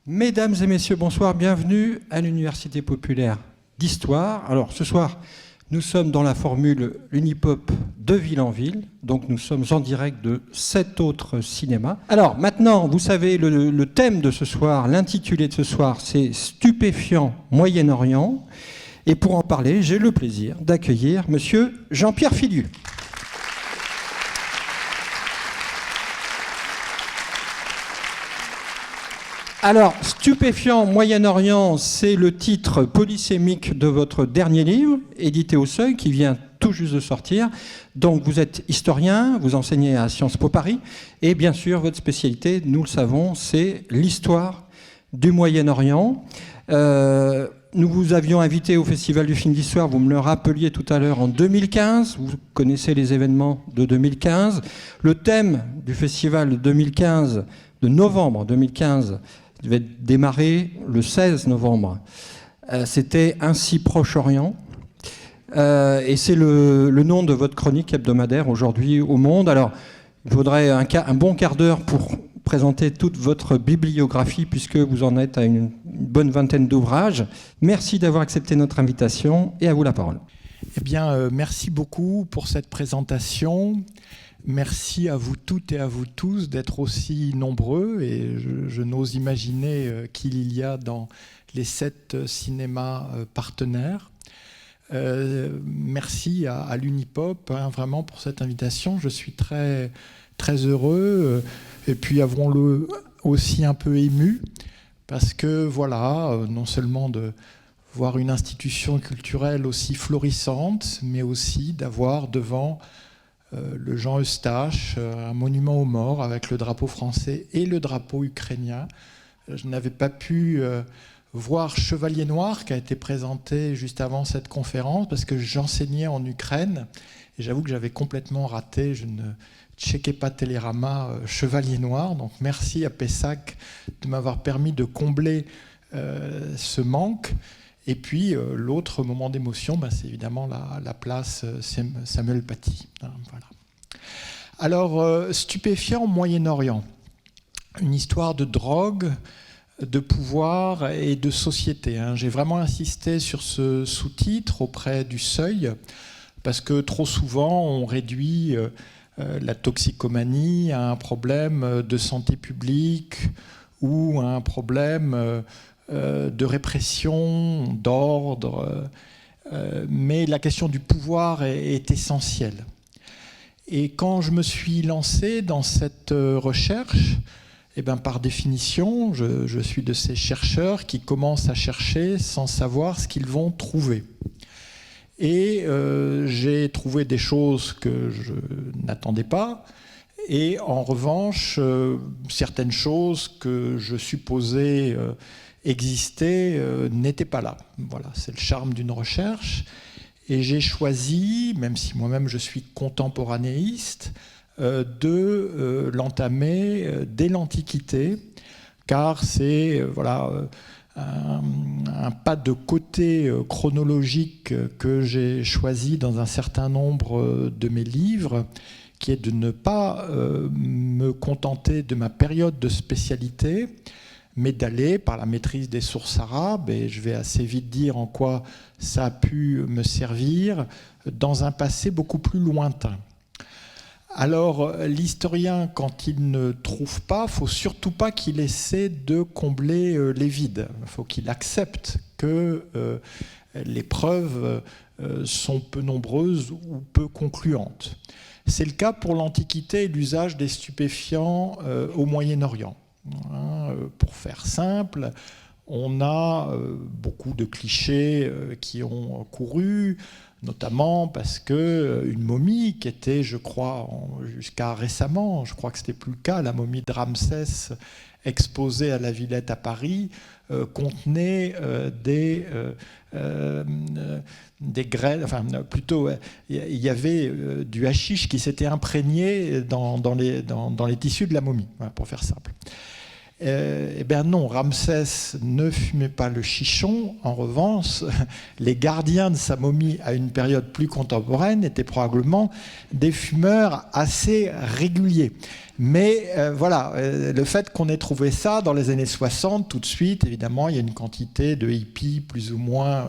Mesdames et messieurs, bonsoir, bienvenue à l'Université populaire d'Histoire. Alors ce soir, nous sommes dans la formule Unipop de ville en ville, donc nous sommes en direct de 7 autres cinémas. Alors maintenant, vous savez, le thème de ce soir, l'intitulé de ce soir, c'est Stupéfiant Moyen-Orient. Et pour en parler, j'ai le plaisir d'accueillir monsieur Jean-Pierre Filiu. Alors, Stupéfiant Moyen-Orient, c'est le titre polysémique de votre dernier livre, édité au Seuil, qui vient tout juste de sortir. Donc, vous êtes historien, vous enseignez à Sciences Po Paris, et bien sûr, votre spécialité, nous le savons, c'est l'histoire du Moyen-Orient. Nous vous avions invité au Festival du film d'histoire, vous me le rappeliez tout à l'heure, en 2015. Vous connaissez les événements de 2015. Le thème du festival de 2015, de novembre 2015, devait démarrer le 16 novembre. C'était Ainsi Proche-Orient. Et c'est le nom de votre chronique hebdomadaire aujourd'hui au Monde. Alors, il faudrait un bon quart d'heure pour présenter toute votre bibliographie, puisque vous en êtes à une bonne vingtaine d'ouvrages. Merci d'avoir accepté notre invitation, et à vous la parole. Eh bien, merci beaucoup pour cette présentation. Merci à vous toutes et à vous tous d'être aussi nombreux, et je n'ose imaginer qu'il y a dans les 7 cinémas partenaires. Merci à l'Unipop, vraiment pour cette invitation. Je suis très, très heureux, et puis avouons-le aussi un peu ému, parce que voilà, non seulement de voir une institution culturelle aussi florissante, mais aussi d'avoir devant le Jean Eustache, un monument aux morts avec le drapeau français et le drapeau ukrainien. Je n'avais pas pu voir Chevalier Noir, qui a été présenté juste avant cette conférence, parce que j'enseignais en Ukraine, et j'avoue que j'avais complètement raté, je ne checkais pas Télérama Chevalier Noir, donc merci à Pessac de m'avoir permis de combler ce manque. Et puis, l'autre moment d'émotion, c'est évidemment la place Samuel Paty. Voilà. Alors, Stupéfiant Moyen-Orient, une histoire de drogue, de pouvoir et de société. J'ai vraiment insisté sur ce sous-titre auprès du Seuil, parce que trop souvent, on réduit la toxicomanie à un problème de santé publique ou à un problème de répression, d'ordre, mais la question du pouvoir est essentielle. Et quand je me suis lancé dans cette recherche, par définition, je suis de ces chercheurs qui commencent à chercher sans savoir ce qu'ils vont trouver. Et j'ai trouvé des choses que je n'attendais pas, et en revanche, certaines choses que je supposais exister n'était pas là. Voilà, c'est le charme d'une recherche. Et j'ai choisi, même si moi-même je suis contemporanéiste, de l'entamer dès l'Antiquité, car c'est un pas de côté chronologique que j'ai choisi dans un certain nombre de mes livres, qui est de ne pas me contenter de ma période de spécialité, mais d'aller par la maîtrise des sources arabes, et je vais assez vite dire en quoi ça a pu me servir, dans un passé beaucoup plus lointain. Alors, l'historien, quand il ne trouve pas, il ne faut surtout pas qu'il essaie de combler les vides. Il faut qu'il accepte que les preuves sont peu nombreuses ou peu concluantes. C'est le cas pour l'Antiquité et l'usage des stupéfiants au Moyen-Orient. Pour faire simple, on a beaucoup de clichés qui ont couru, notamment parce qu'une momie qui était, je crois, jusqu'à récemment, je crois que ce n'était plus le cas, la momie de Ramsès exposée à la Villette à Paris, contenait des graines, enfin plutôt, il y avait du hashish qui s'était imprégné dans les tissus de la momie, pour faire simple. Eh bien non, Ramsès ne fumait pas le chichon. En revanche, les gardiens de sa momie à une période plus contemporaine étaient probablement des fumeurs assez réguliers. Mais voilà, le fait qu'on ait trouvé ça dans les années 60, tout de suite, évidemment, il y a une quantité de hippies plus ou moins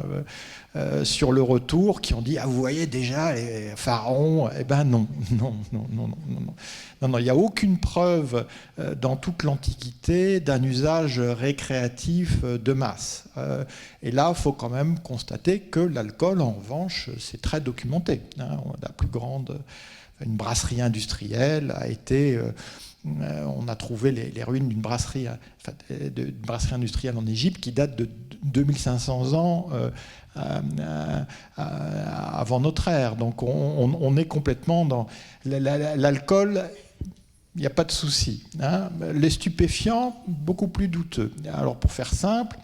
sur le retour qui ont dit « Ah, vous voyez déjà les pharaons ?» Eh bien non, non, non, non, non, non. Non, non, il n'y a aucune preuve dans toute l'Antiquité d'un usage récréatif de masse. Et là, il faut quand même constater que l'alcool, en revanche, c'est très documenté. La plus grande, une brasserie industrielle a été... on a trouvé les ruines d'une brasserie industrielle en Égypte qui date de 2500 ans avant notre ère. Donc on est complètement dans... L'alcool... Il n'y a pas de souci. Les stupéfiants, beaucoup plus douteux. Alors, pour faire simple,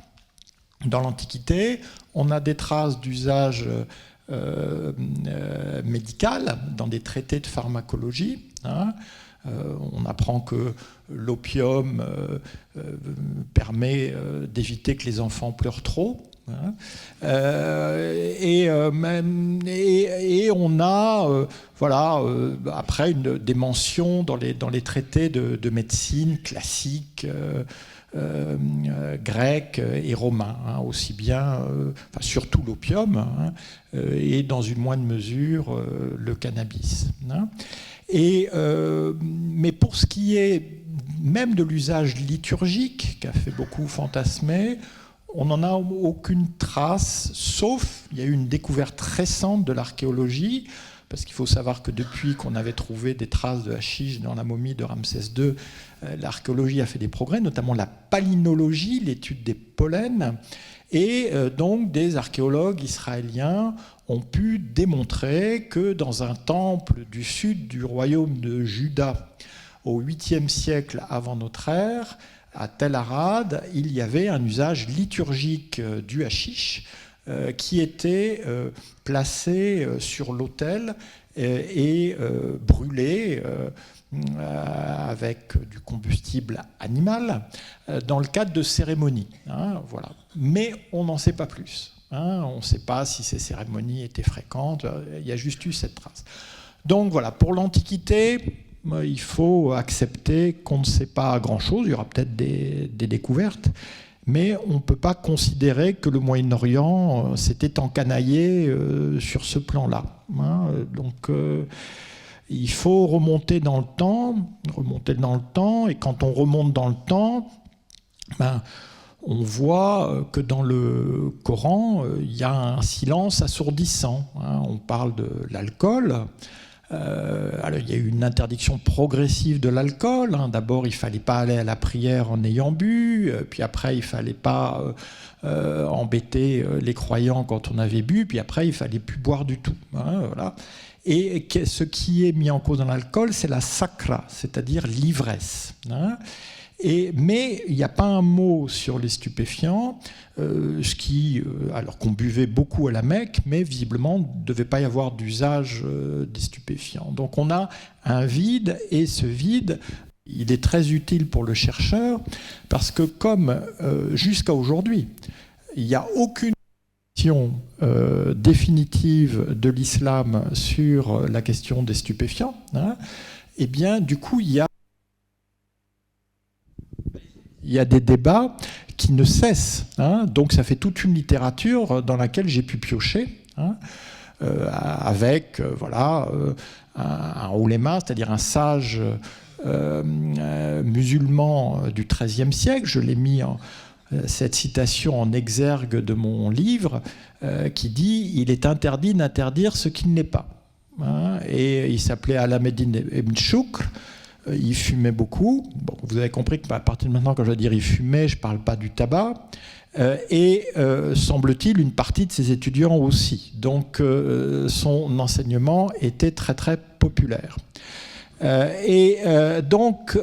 dans l'Antiquité, on a des traces d'usage médical dans des traités de pharmacologie. On apprend que l'opium permet d'éviter que les enfants pleurent trop. Et on a après des mentions dans les traités de médecine classiques grecs et romains, aussi bien, surtout l'opium, et dans une moindre mesure le cannabis. Mais pour ce qui est même de l'usage liturgique, qui a fait beaucoup fantasmer, on n'en a aucune trace, sauf il y a eu une découverte récente de l'archéologie, parce qu'il faut savoir que depuis qu'on avait trouvé des traces de hashish dans la momie de Ramsès II, l'archéologie a fait des progrès, notamment la palynologie, l'étude des pollens, et donc des archéologues israéliens ont pu démontrer que dans un temple du sud du royaume de Juda, au 8e siècle avant notre ère, à Tel Arad, il y avait un usage liturgique du hashish qui était placé sur l'autel et brûlé avec du combustible animal dans le cadre de cérémonies. Voilà. Mais on n'en sait pas plus. On ne sait pas si ces cérémonies étaient fréquentes. Il y a juste eu cette trace. Donc voilà, pour l'Antiquité, il faut accepter qu'on ne sait pas grand-chose. Il y aura peut-être des découvertes, mais on ne peut pas considérer que le Moyen-Orient s'était encanaillé sur ce plan-là. Donc il faut remonter dans le temps, et quand on remonte dans le temps, on voit que dans le Coran, il y a un silence assourdissant. On parle de l'alcool. Alors, il y a eu une interdiction progressive de l'alcool. D'abord, il ne fallait pas aller à la prière en ayant bu. Puis après, il ne fallait pas embêter les croyants quand on avait bu. Puis après, il ne fallait plus boire du tout. Voilà. Et ce qui est mis en cause dans l'alcool, c'est la sakra, c'est-à-dire l'ivresse. Mais il n'y a pas un mot sur les stupéfiants, alors qu'on buvait beaucoup à la Mecque, mais visiblement, il ne devait pas y avoir d'usage des stupéfiants. Donc on a un vide, et ce vide, il est très utile pour le chercheur, parce que comme jusqu'à aujourd'hui, il n'y a aucune définitive de l'islam sur la question des stupéfiants, et bien du coup, il y a des débats qui ne cessent. Donc ça fait toute une littérature dans laquelle j'ai pu piocher, avec un ouléma, c'est-à-dire un sage musulman du XIIIe siècle. Je l'ai mis cette citation en exergue de mon livre, qui dit « Il est interdit d'interdire ce qui ne l'est pas ». Et il s'appelait Alameddin Ibn Shukr. Il fumait beaucoup. Bon, vous avez compris qu'à partir de maintenant, quand je veux dire il fumait, je ne parle pas du tabac. Semble-t-il, une partie de ses étudiants aussi. Donc, son enseignement était très, très populaire. Donc,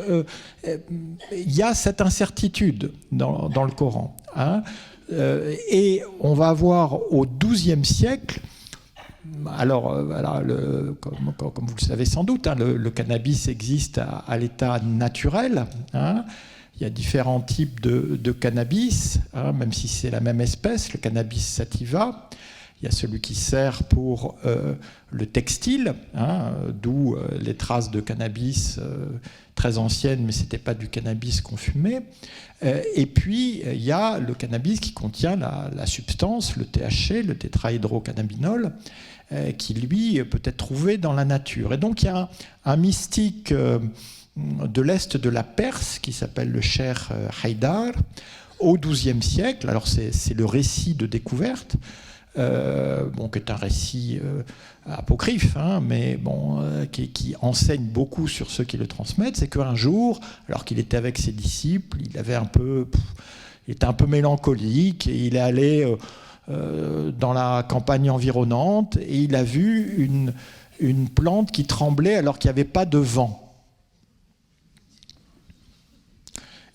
il y a cette incertitude dans le Coran. Et on va avoir au XIIe siècle. Alors, comme vous le savez sans doute, le cannabis existe à l'état naturel. il y a différents types de cannabis, hein, même si c'est la même espèce, le cannabis sativa. Il y a celui qui sert pour le textile, hein, d'où les traces de cannabis très anciennes, mais ce n'était pas du cannabis qu'on fumait. Et puis, il y a le cannabis qui contient la substance, le THC, le tétrahydrocannabinol, qui, lui, peut être trouvé dans la nature. Et donc, il y a un mystique de l'Est de la Perse qui s'appelle le Cheikh Haïdar, au XIIe siècle. Alors, c'est le récit de découverte, qui est un récit apocryphe, hein, mais qui enseigne beaucoup sur ceux qui le transmettent. C'est qu'un jour, alors qu'il était avec ses disciples, il était un peu mélancolique, et il est allé dans la campagne environnante, et il a vu une plante qui tremblait alors qu'il n'y avait pas de vent.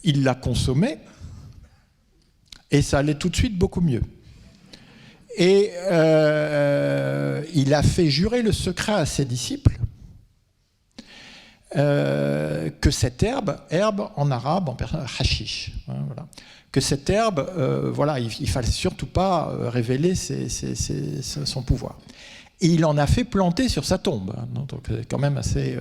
Il l'a consommée, et ça allait tout de suite beaucoup mieux. Et il a fait jurer le secret à ses disciples que cette herbe en arabe, en persan, hashish, hein, voilà, que cette herbe, il ne fallait surtout pas révéler son pouvoir. Et il en a fait planter sur sa tombe, hein, donc c'est quand même assez...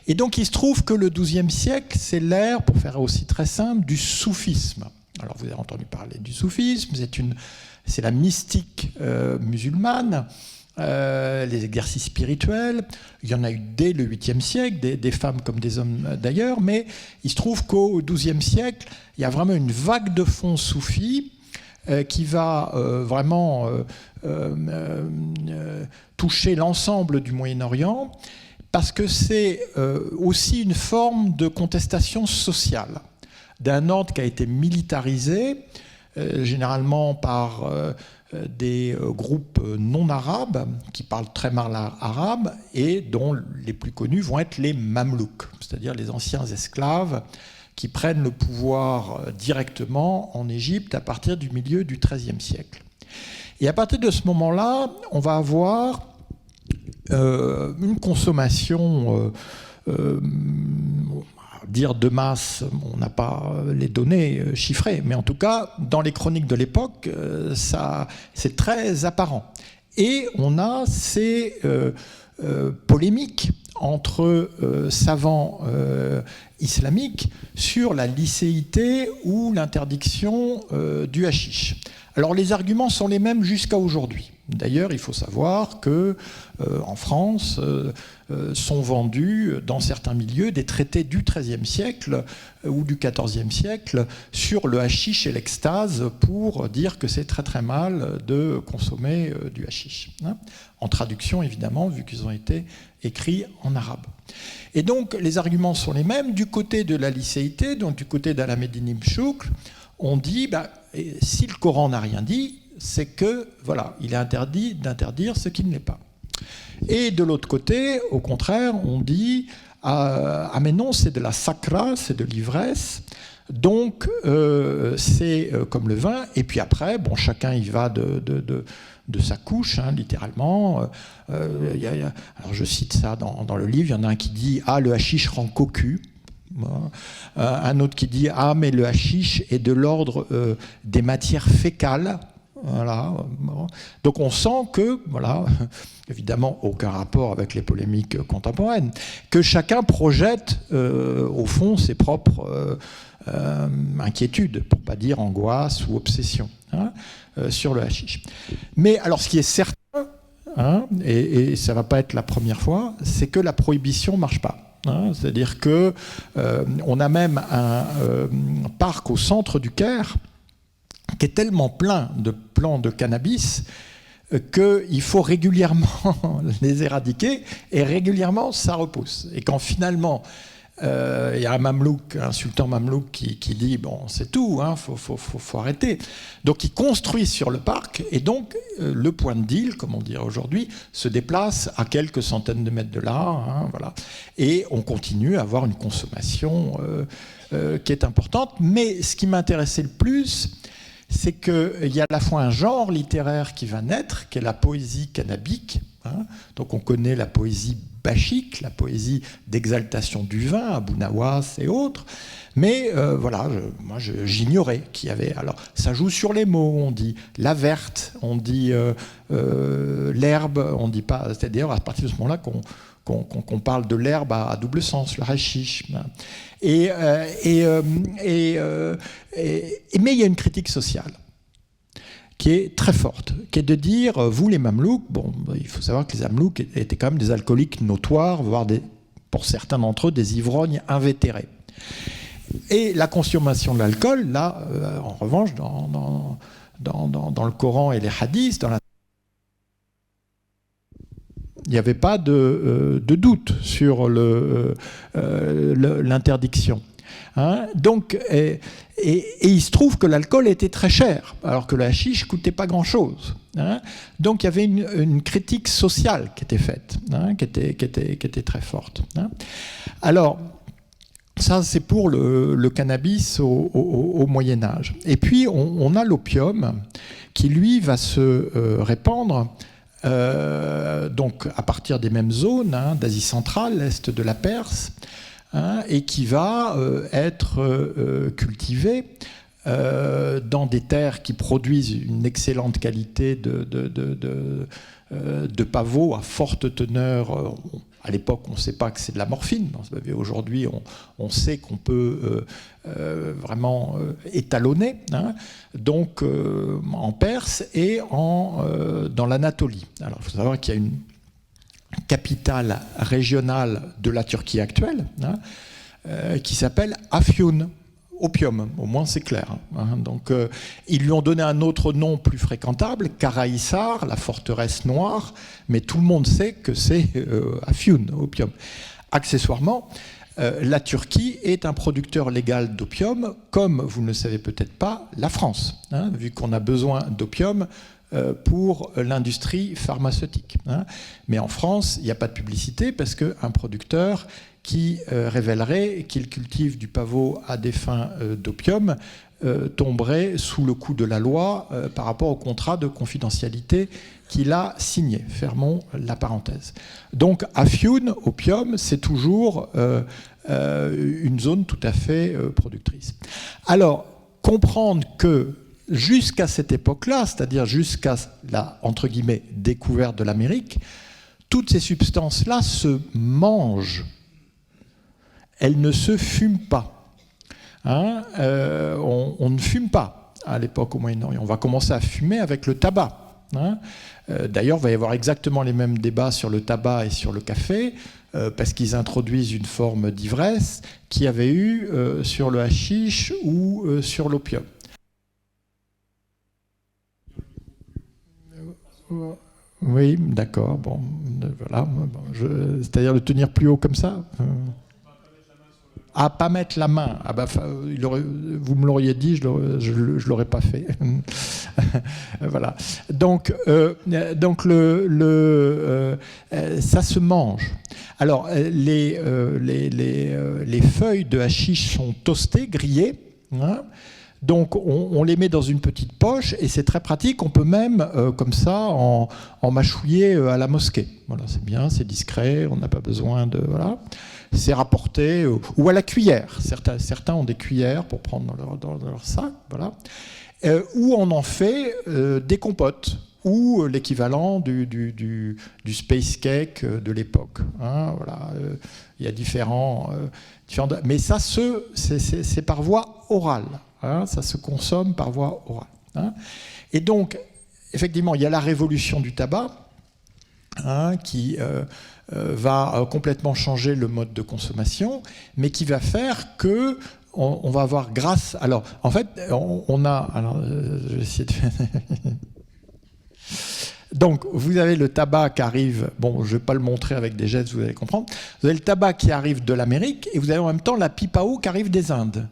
Et donc il se trouve que le XIIe siècle, c'est l'ère, pour faire aussi très simple, du soufisme. Alors vous avez entendu parler du soufisme, c'est la mystique musulmane, les exercices spirituels. Il y en a eu dès le 8e siècle, des femmes comme des hommes d'ailleurs, mais il se trouve qu'au XIIe siècle, il y a vraiment une vague de fond soufi qui va vraiment toucher l'ensemble du Moyen-Orient, parce que c'est aussi une forme de contestation sociale d'un ordre qui a été militarisé, généralement par des groupes non arabes qui parlent très mal arabe et dont les plus connus vont être les Mamelouks, c'est-à-dire les anciens esclaves qui prennent le pouvoir directement en Égypte à partir du milieu du XIIIe siècle. Et à partir de ce moment-là, on va avoir une consommation dire de masse, on n'a pas les données chiffrées, mais en tout cas, dans les chroniques de l'époque, c'est très apparent. Et on a ces polémiques entre savants islamiques sur la licéité ou l'interdiction du hashish. Alors les arguments sont les mêmes jusqu'à aujourd'hui. D'ailleurs, il faut savoir que en France sont vendus dans certains milieux des traités du XIIIe siècle ou du XIVe siècle sur le hashish et l'extase pour dire que c'est très très mal de consommer du hashish. Hein, en traduction évidemment, vu qu'ils ont été écrits en arabe. Et donc les arguments sont les mêmes. Du côté de la licéité, donc du côté d'Al-Ahmedine ibn Shukr, on dit si le Coran n'a rien dit, c'est que voilà, il est interdit d'interdire ce qui ne l'est pas. Et de l'autre côté, au contraire, on dit mais non, c'est de la sakra, c'est de l'ivresse, donc c'est comme le vin. Et puis après, chacun y va de sa couche, hein, littéralement. Alors je cite ça dans le livre. Il y en a un qui dit le hashish rend cocu. Un autre qui dit mais le hashish est de l'ordre des matières fécales. Voilà. Donc on sent que, évidemment aucun rapport avec les polémiques contemporaines, que chacun projette au fond ses propres inquiétudes, pour ne pas dire angoisse ou obsession, hein, sur le hashish. Mais alors ce qui est certain, hein, et ça ne va pas être la première fois, c'est que la prohibition ne marche pas. Hein, c'est-à-dire qu'on a même un parc au centre du Caire qui est tellement plein de plants de cannabis qu'il faut régulièrement les éradiquer, et régulièrement ça repousse. Et quand finalement il y a un sultan mamelouk qui dit c'est tout, hein, faut arrêter. Donc il construit sur le parc, et donc le point de deal, comme on dirait aujourd'hui, se déplace à quelques centaines de mètres de là, hein, voilà. Et on continue à avoir une consommation qui est importante. Mais ce qui m'intéressait le plus, c'est qu'il y a à la fois un genre littéraire qui va naître, qui est la poésie cannabique. Hein. Donc on connaît la poésie bachique, la poésie d'exaltation du vin, Abou Nawas et autres. Mais voilà, moi j'ignorais qu'il y avait. Alors ça joue sur les mots, on dit la verte, on dit l'herbe, on dit pas. C'est d'ailleurs à partir de ce moment-là qu'on parle de l'herbe à double sens, le hashish. Mais il y a une critique sociale qui est très forte, qui est de dire, vous les Mamelouks, bon, il faut savoir que les Mamelouks étaient quand même des alcooliques notoires, voire pour certains d'entre eux, des ivrognes invétérés. Et la consommation de l'alcool, là, en revanche, dans le Coran et les hadiths, il n'y avait pas de doute sur l'interdiction. Hein, donc, et il se trouve que l'alcool était très cher, alors que le hashish ne coûtait pas grand-chose. Hein. Donc il y avait une critique sociale qui était faite, hein, qui était très forte. Hein. Alors, ça c'est pour le cannabis au Moyen-Âge. Et puis on a l'opium qui lui va se répandre donc à partir des mêmes zones, hein, d'Asie centrale, l'est de la Perse, hein, et qui va être cultivé dans des terres qui produisent une excellente qualité de pavot à forte teneur. À l'époque, on ne sait pas que c'est de la morphine. Aujourd'hui, on sait qu'on peut vraiment étalonner. Hein, donc, en Perse et dans l'Anatolie. Alors, il faut savoir qu'il y a une capitale régionale de la Turquie actuelle, hein, qui s'appelle Afyoun, opium, au moins c'est clair. Hein. Donc ils lui ont donné un autre nom plus fréquentable, Karahisar, la forteresse noire, mais tout le monde sait que c'est Afyoun, opium. Accessoirement, la Turquie est un producteur légal d'opium, comme vous ne le savez peut-être pas, la France, hein, vu qu'on a besoin d'opium pour l'industrie pharmaceutique. Hein. Mais en France, il n'y a pas de publicité parce qu'un producteur qui révélerait qu'il cultive du pavot à des fins d'opium tomberait sous le coup de la loi par rapport au contrat de confidentialité qu'il a signé. Fermons la parenthèse. Donc Afyoun, opium, c'est toujours une zone tout à fait productrice. Alors, comprendre que jusqu'à cette époque-là, c'est-à-dire jusqu'à la, entre guillemets, découverte de l'Amérique, toutes ces substances-là se mangent. Elles ne se fument pas. Hein, on ne fume pas à l'époque au Moyen-Orient. On va commencer à fumer avec le tabac. Hein. D'ailleurs, il va y avoir exactement les mêmes débats sur le tabac et sur le café, parce qu'ils introduisent une forme d'ivresse qu'il y avait eu sur le hashish ou sur l'opium. Oui, d'accord. Bon, voilà. C'est-à-dire le tenir plus haut comme ça. Pas mettre la main. Ah bah, vous me l'auriez dit, je l'aurais pas fait. Voilà. Donc ça se mange. Alors les feuilles de hashish sont toastées, grillées. Hein. Donc on les met dans une petite poche et c'est très pratique. On peut même, comme ça, en mâchouiller à la mosquée. Voilà, c'est bien, c'est discret, on n'a pas besoin de... Voilà. C'est rapporté, ou à la cuillère. Certains ont des cuillères pour prendre dans leur sac. Voilà. Ou on en fait des compotes, ou l'équivalent du space cake de l'époque. Hein, voilà. Il y a différents... mais ça, c'est par voie orale. Hein, ça se consomme par voie orale. Hein. Et donc, effectivement, il y a la révolution du tabac, hein, qui va complètement changer le mode de consommation, mais qui va faire que on va avoir grâce... Alors, en fait, on a... Alors, je vais essayer de faire... Donc, vous avez le tabac qui arrive... Bon, je ne vais pas le montrer avec des gestes, vous allez comprendre. Vous avez le tabac qui arrive de l'Amérique, et vous avez en même temps la pipao qui arrive des Indes.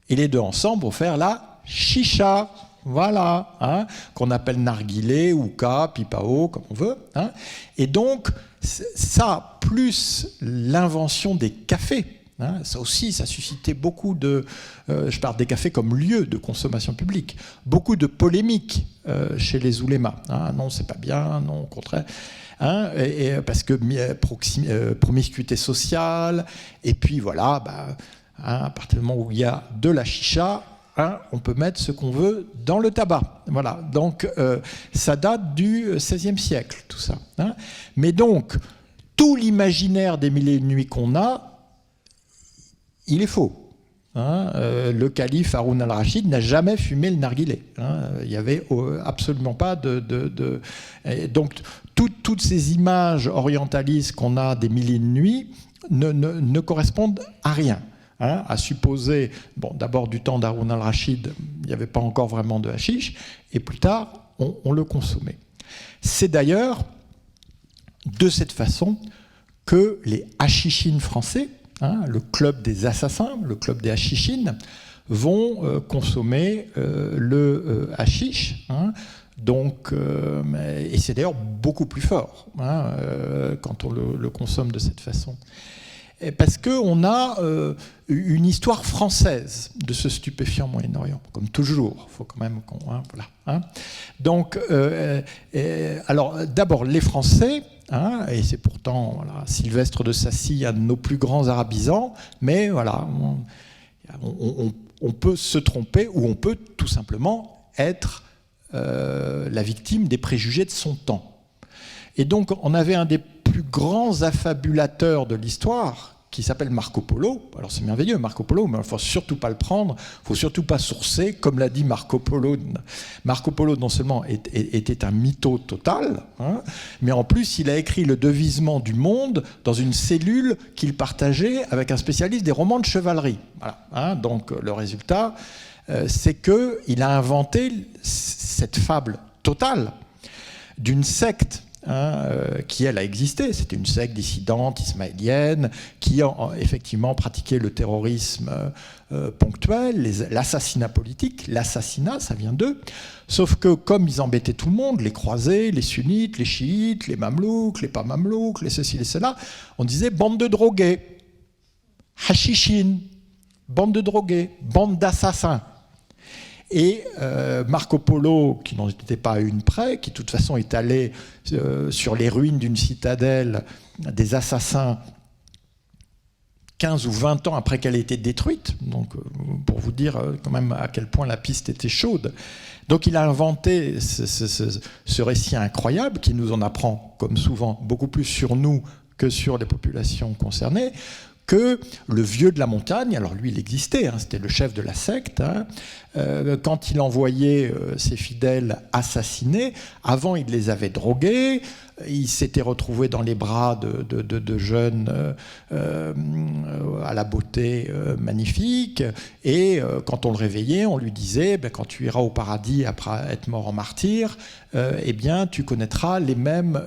Et les deux ensemble vont faire la chicha, voilà, hein, qu'on appelle narguilé, hookah, pipao, comme on veut. Hein. Et donc, ça, plus l'invention des cafés, hein, ça aussi, ça suscitait beaucoup de... je parle des cafés comme lieu de consommation publique, beaucoup de polémiques chez les oulémas. Hein, non, c'est pas bien, non, au contraire. Hein, parce que promiscuité sociale, et puis voilà... Hein, à partir du moment où il y a de la chicha, hein, on peut mettre ce qu'on veut dans le tabac. Voilà. Donc, ça date du XVIe siècle, tout ça. Hein. Mais donc, tout l'imaginaire des Mille et une nuits qu'on a, il est faux. Hein, le calife Haroun al-Rachid n'a jamais fumé le narguilé. Hein, il n'y avait absolument pas donc, toutes ces images orientalistes qu'on a des Mille et une nuits ne correspondent à rien. Hein, à supposer, bon, d'abord du temps d'Haroun al-Rachid, il n'y avait pas encore vraiment de hashish, et plus tard, on le consommait. C'est d'ailleurs de cette façon que les hashichines français, hein, le club des assassins, le club des hashichines, vont consommer le hashish. Hein, donc, et c'est d'ailleurs beaucoup plus fort hein, quand on le consomme de cette façon. Parce qu'on a une histoire française de ce stupéfiant au Moyen-Orient, comme toujours. Il faut quand même qu'on... Hein, voilà, hein. Donc, alors, d'abord, les Français, hein, et c'est pourtant voilà, Sylvestre de Sacy, un de nos plus grands arabisants, mais voilà, on peut se tromper ou on peut tout simplement être la victime des préjugés de son temps. Et donc, on avait un des plus grands affabulateurs de l'histoire, qui s'appelle Marco Polo. Alors c'est merveilleux, Marco Polo, mais il ne faut surtout pas le prendre, il ne faut surtout pas sourcer, comme l'a dit Marco Polo. Marco Polo, non seulement était un mytho total, hein, mais en plus, il a écrit le devisement du monde dans une cellule qu'il partageait avec un spécialiste des romans de chevalerie. Voilà, hein, donc le résultat, c'est qu'il a inventé cette fable totale d'une secte qui, elle, a existé. C'était une secte dissidente ismaélienne qui a effectivement pratiqué le terrorisme ponctuel, l'assassinat politique. L'assassinat, ça vient d'eux. Sauf que comme ils embêtaient tout le monde, les croisés, les sunnites, les chiites, les mamelouks, les pas mamelouks, les ceci, les cela, on disait bande de drogués, hashichines, bande de drogués, bande d'assassins. Et Marco Polo, qui n'en était pas à une près, qui de toute façon est allé sur les ruines d'une citadelle des assassins 15 ou 20 ans après qu'elle ait été détruite, donc pour vous dire quand même à quel point la piste était chaude. Donc il a inventé ce récit incroyable qui nous en apprend, comme souvent, beaucoup plus sur nous que sur les populations concernées, que le vieux de la montagne, alors lui il existait, hein, c'était le chef de la secte, hein, quand il envoyait ses fidèles assassinés, avant il les avait drogués, il s'était retrouvé dans les bras de jeunes à la beauté magnifique, et quand on le réveillait, on lui disait quand tu iras au paradis après être mort en martyr, eh bien tu connaîtras les mêmes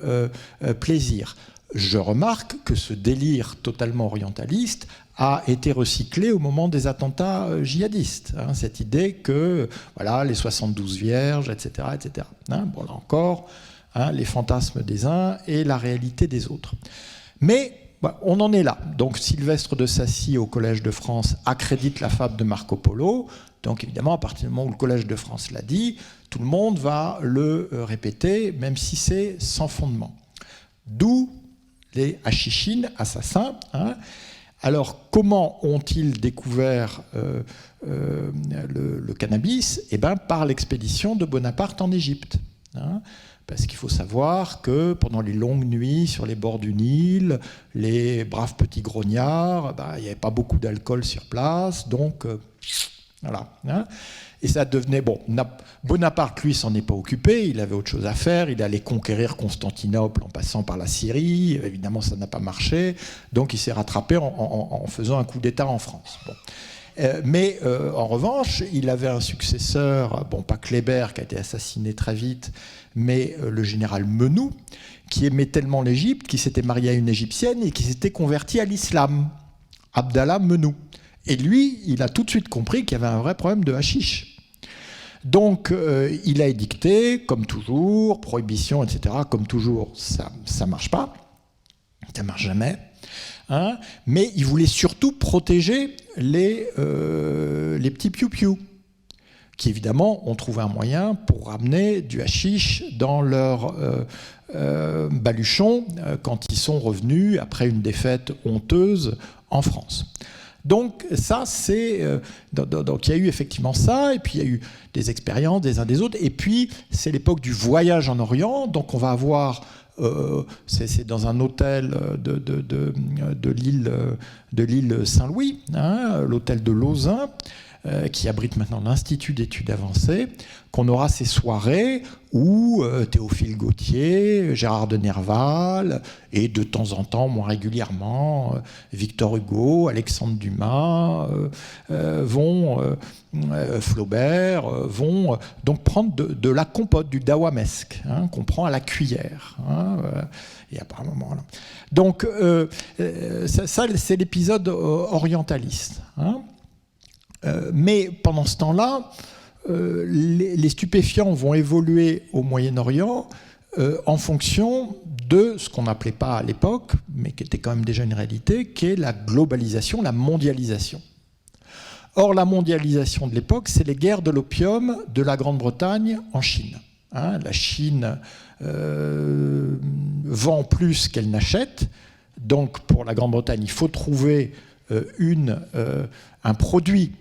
plaisirs. Je remarque que ce délire totalement orientaliste a été recyclé au moment des attentats djihadistes. Hein, cette idée que voilà, les 72 vierges, etc. etc. Hein, bon, là encore, hein, les fantasmes des uns et la réalité des autres. Mais bah, on en est là. Donc Sylvestre de Sacy au Collège de France accrédite la fable de Marco Polo. Donc évidemment, à partir du moment où le Collège de France l'a dit, tout le monde va le répéter, même si c'est sans fondement. D'où les hashichines, assassins. Hein. Alors, comment ont-ils découvert le cannabis ? Eh bien, par l'expédition de Bonaparte en Égypte. Hein. Parce qu'il faut savoir que pendant les longues nuits sur les bords du Nil, les braves petits grognards, il n'y avait pas beaucoup d'alcool sur place, donc voilà. Hein. Et ça devenait... Bon, Bonaparte, lui, s'en est pas occupé, il avait autre chose à faire, il allait conquérir Constantinople en passant par la Syrie, évidemment ça n'a pas marché, donc il s'est rattrapé en faisant un coup d'État en France. Bon. Mais en revanche, il avait un successeur, bon, pas Kléber qui a été assassiné très vite, mais le général Menou, qui aimait tellement l'Égypte, qui s'était marié à une Égyptienne et qui s'était converti à l'islam, Abdallah Menou. Et lui, il a tout de suite compris qu'il y avait un vrai problème de hashish. Donc, il a édicté, comme toujours, prohibition, etc. Comme toujours, ça ne marche pas, ça ne marche jamais. Hein, mais il voulait surtout protéger les petits piou-piou, qui évidemment ont trouvé un moyen pour ramener du hashish dans leur baluchon quand ils sont revenus après une défaite honteuse en France. Donc ça, donc il y a eu effectivement ça, et puis il y a eu des expériences des uns des autres, et puis c'est l'époque du voyage en Orient, donc on va avoir, c'est dans un hôtel de l'île Saint-Louis, hein, l'hôtel de Lausanne, qui abrite maintenant l'Institut d'études avancées, qu'on aura ces soirées où Théophile Gautier, Gérard de Nerval, et de temps en temps, moins régulièrement, Victor Hugo, Alexandre Dumas, Flaubert, vont donc prendre de la compote, du dawamesque, hein, qu'on prend à la cuillère. Hein, et à un moment, là. Donc, ça c'est l'épisode orientaliste. Hein. Mais pendant ce temps-là, les stupéfiants vont évoluer au Moyen-Orient en fonction de ce qu'on n'appelait pas à l'époque, mais qui était quand même déjà une réalité, qui est la globalisation, la mondialisation. Or, la mondialisation de l'époque, c'est les guerres de l'opium de la Grande-Bretagne en Chine. Hein, la Chine vend plus qu'elle n'achète, donc pour la Grande-Bretagne, il faut trouver un produit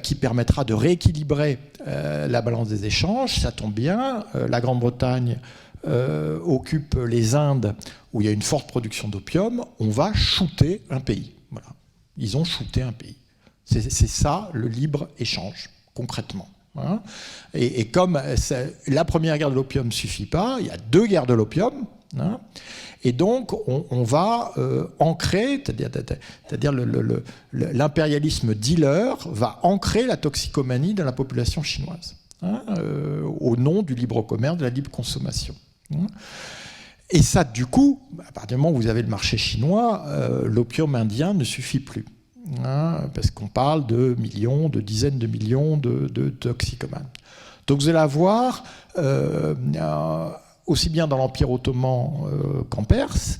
qui permettra de rééquilibrer la balance des échanges. Ça tombe bien, la Grande-Bretagne occupe les Indes où il y a une forte production d'opium. On va shooter un pays. Voilà. Ils ont shooté un pays. C'est ça le libre-échange, concrètement. Hein. Et comme la première guerre de l'opium ne suffit pas, il y a 2 guerres de l'opium. Hein. Et donc, on va ancrer, c'est-à-dire l'impérialisme dealer va ancrer la toxicomanie dans la population chinoise, hein, au nom du libre commerce, de la libre consommation. Hein. Et ça, du coup, à partir du moment où vous avez le marché chinois, l'opium indien ne suffit plus. Hein, parce qu'on parle de millions, de dizaines de millions de toxicomanes. Donc vous allez avoir... aussi bien dans l'Empire ottoman qu'en Perse,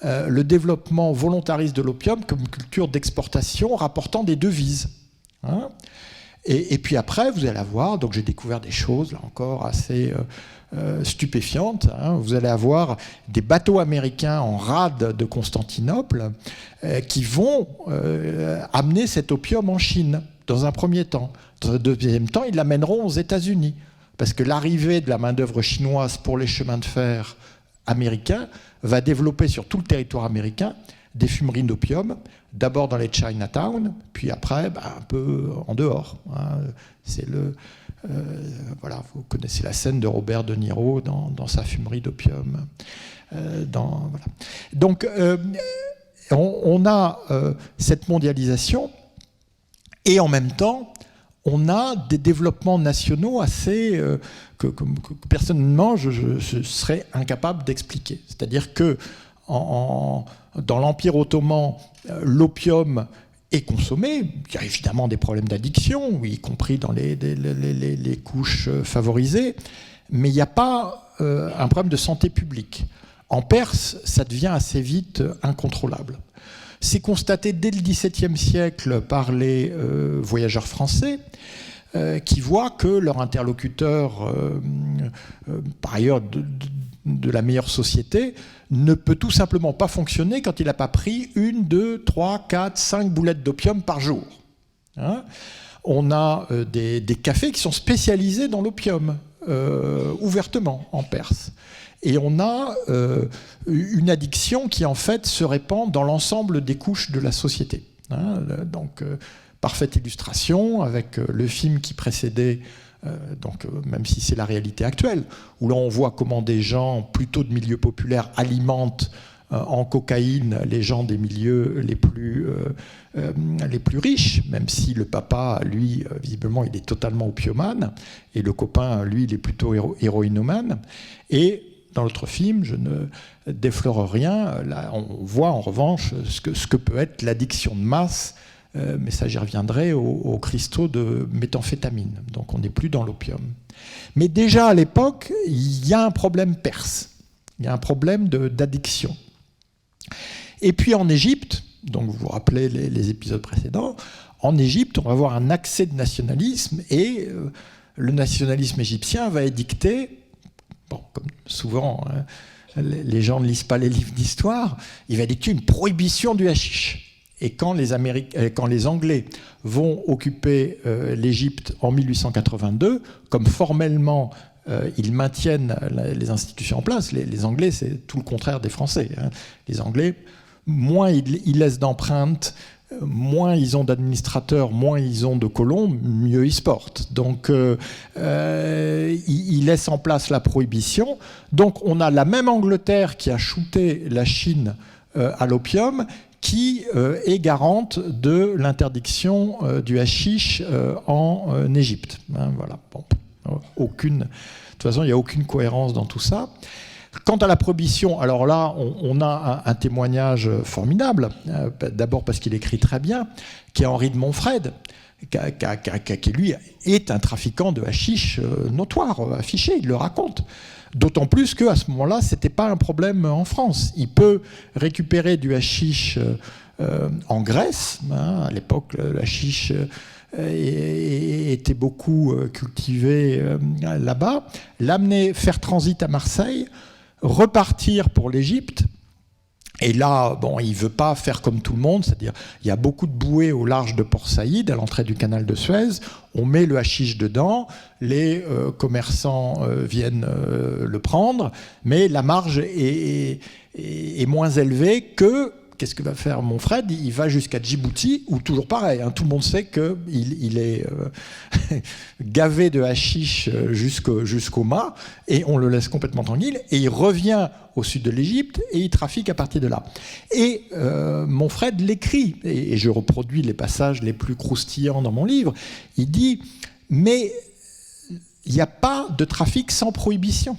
le développement volontariste de l'opium comme culture d'exportation rapportant des devises. Hein. Et puis après, vous allez avoir, donc j'ai découvert des choses, là encore, assez stupéfiantes. Hein. Vous allez avoir des bateaux américains en rade de Constantinople qui vont amener cet opium en Chine, dans un premier temps. Dans un deuxième temps, ils l'amèneront aux États-Unis. Parce que l'arrivée de la main-d'œuvre chinoise pour les chemins de fer américains va développer sur tout le territoire américain des fumeries d'opium, d'abord dans les Chinatown, puis après un peu en dehors. Hein. C'est voilà, vous connaissez la scène de Robert De Niro dans sa fumerie d'opium. Voilà. Donc, on a cette mondialisation, et en même temps, on a des développements nationaux assez que personnellement je serais incapable d'expliquer. C'est-à-dire que dans l'Empire ottoman, l'opium est consommé. Il y a évidemment des problèmes d'addiction, y compris dans les couches favorisées, mais il n'y a pas un problème de santé publique. En Perse, ça devient assez vite incontrôlable. C'est constaté dès le XVIIe siècle par les voyageurs français qui voient que leur interlocuteur, par ailleurs de la meilleure société, ne peut tout simplement pas fonctionner quand il n'a pas pris 1, 2, 3, 4, 5 boulettes d'opium par jour. Hein. On a des cafés qui sont spécialisés dans l'opium, ouvertement, en Perse. Et on a une addiction qui, en fait, se répand dans l'ensemble des couches de la société. Hein, donc, parfaite illustration avec le film qui précédait, même si c'est la réalité actuelle, où là, on voit comment des gens plutôt de milieux populaires alimentent en cocaïne les gens des milieux les plus riches, même si le papa, lui, visiblement, il est totalement opiomane, et le copain, lui, il est plutôt héroïnomane. Et dans l'autre film, je ne déflore rien. Là, on voit en revanche ce que peut être l'addiction de masse, mais ça j'y reviendrai, aux cristaux de méthamphétamine. Donc on n'est plus dans l'opium. Mais déjà à l'époque, il y a un problème perse. Il y a un problème d'addiction. Et puis en Égypte, donc vous vous rappelez les épisodes précédents, en Égypte, on va avoir un accès de nationalisme, et le nationalisme égyptien va édicter... Bon, comme souvent, hein, les gens ne lisent pas les livres d'histoire, il va dicter une prohibition du hashish. Et quand les Anglais vont occuper l'Égypte en 1882, comme formellement ils maintiennent les institutions en place, les Anglais, c'est tout le contraire des Français. Hein. Les Anglais, moins ils laissent d'empreintes, moins ils ont d'administrateurs, moins ils ont de colons, mieux ils se portent. Donc ils laissent en place la prohibition. Donc on a la même Angleterre qui a shooté la Chine à l'opium, qui est garante de l'interdiction du hashish en Égypte. Hein, voilà. Bon. De toute façon, il n'y a aucune cohérence dans tout ça. Quant à la prohibition, alors là, on a un témoignage formidable, d'abord parce qu'il écrit très bien, qui est Henri de Montfred, qui lui est un trafiquant de hashish notoire, affiché, il le raconte. D'autant plus qu'à ce moment-là, ce n'était pas un problème en France. Il peut récupérer du hashish en Grèce. Hein, à l'époque, le hashish était beaucoup cultivé là-bas. L'amener, faire transit à Marseille, repartir pour l'Égypte. Et là, bon, il ne veut pas faire comme tout le monde, c'est-à-dire il y a beaucoup de bouées au large de Port Saïd, à l'entrée du canal de Suez, on met le hashish dedans, les commerçants viennent le prendre, mais la marge est moins élevée que... Qu'est-ce que va faire Montfred? Il va jusqu'à Djibouti, où toujours pareil, hein, tout le monde sait qu'il est gavé de hashish jusqu'au mât, et on le laisse complètement tranquille, et il revient au sud de l'Égypte, et il trafique à partir de là. Et Montfred l'écrit, et je reproduis les passages les plus croustillants dans mon livre, il dit « Mais il n'y a pas de trafic sans prohibition.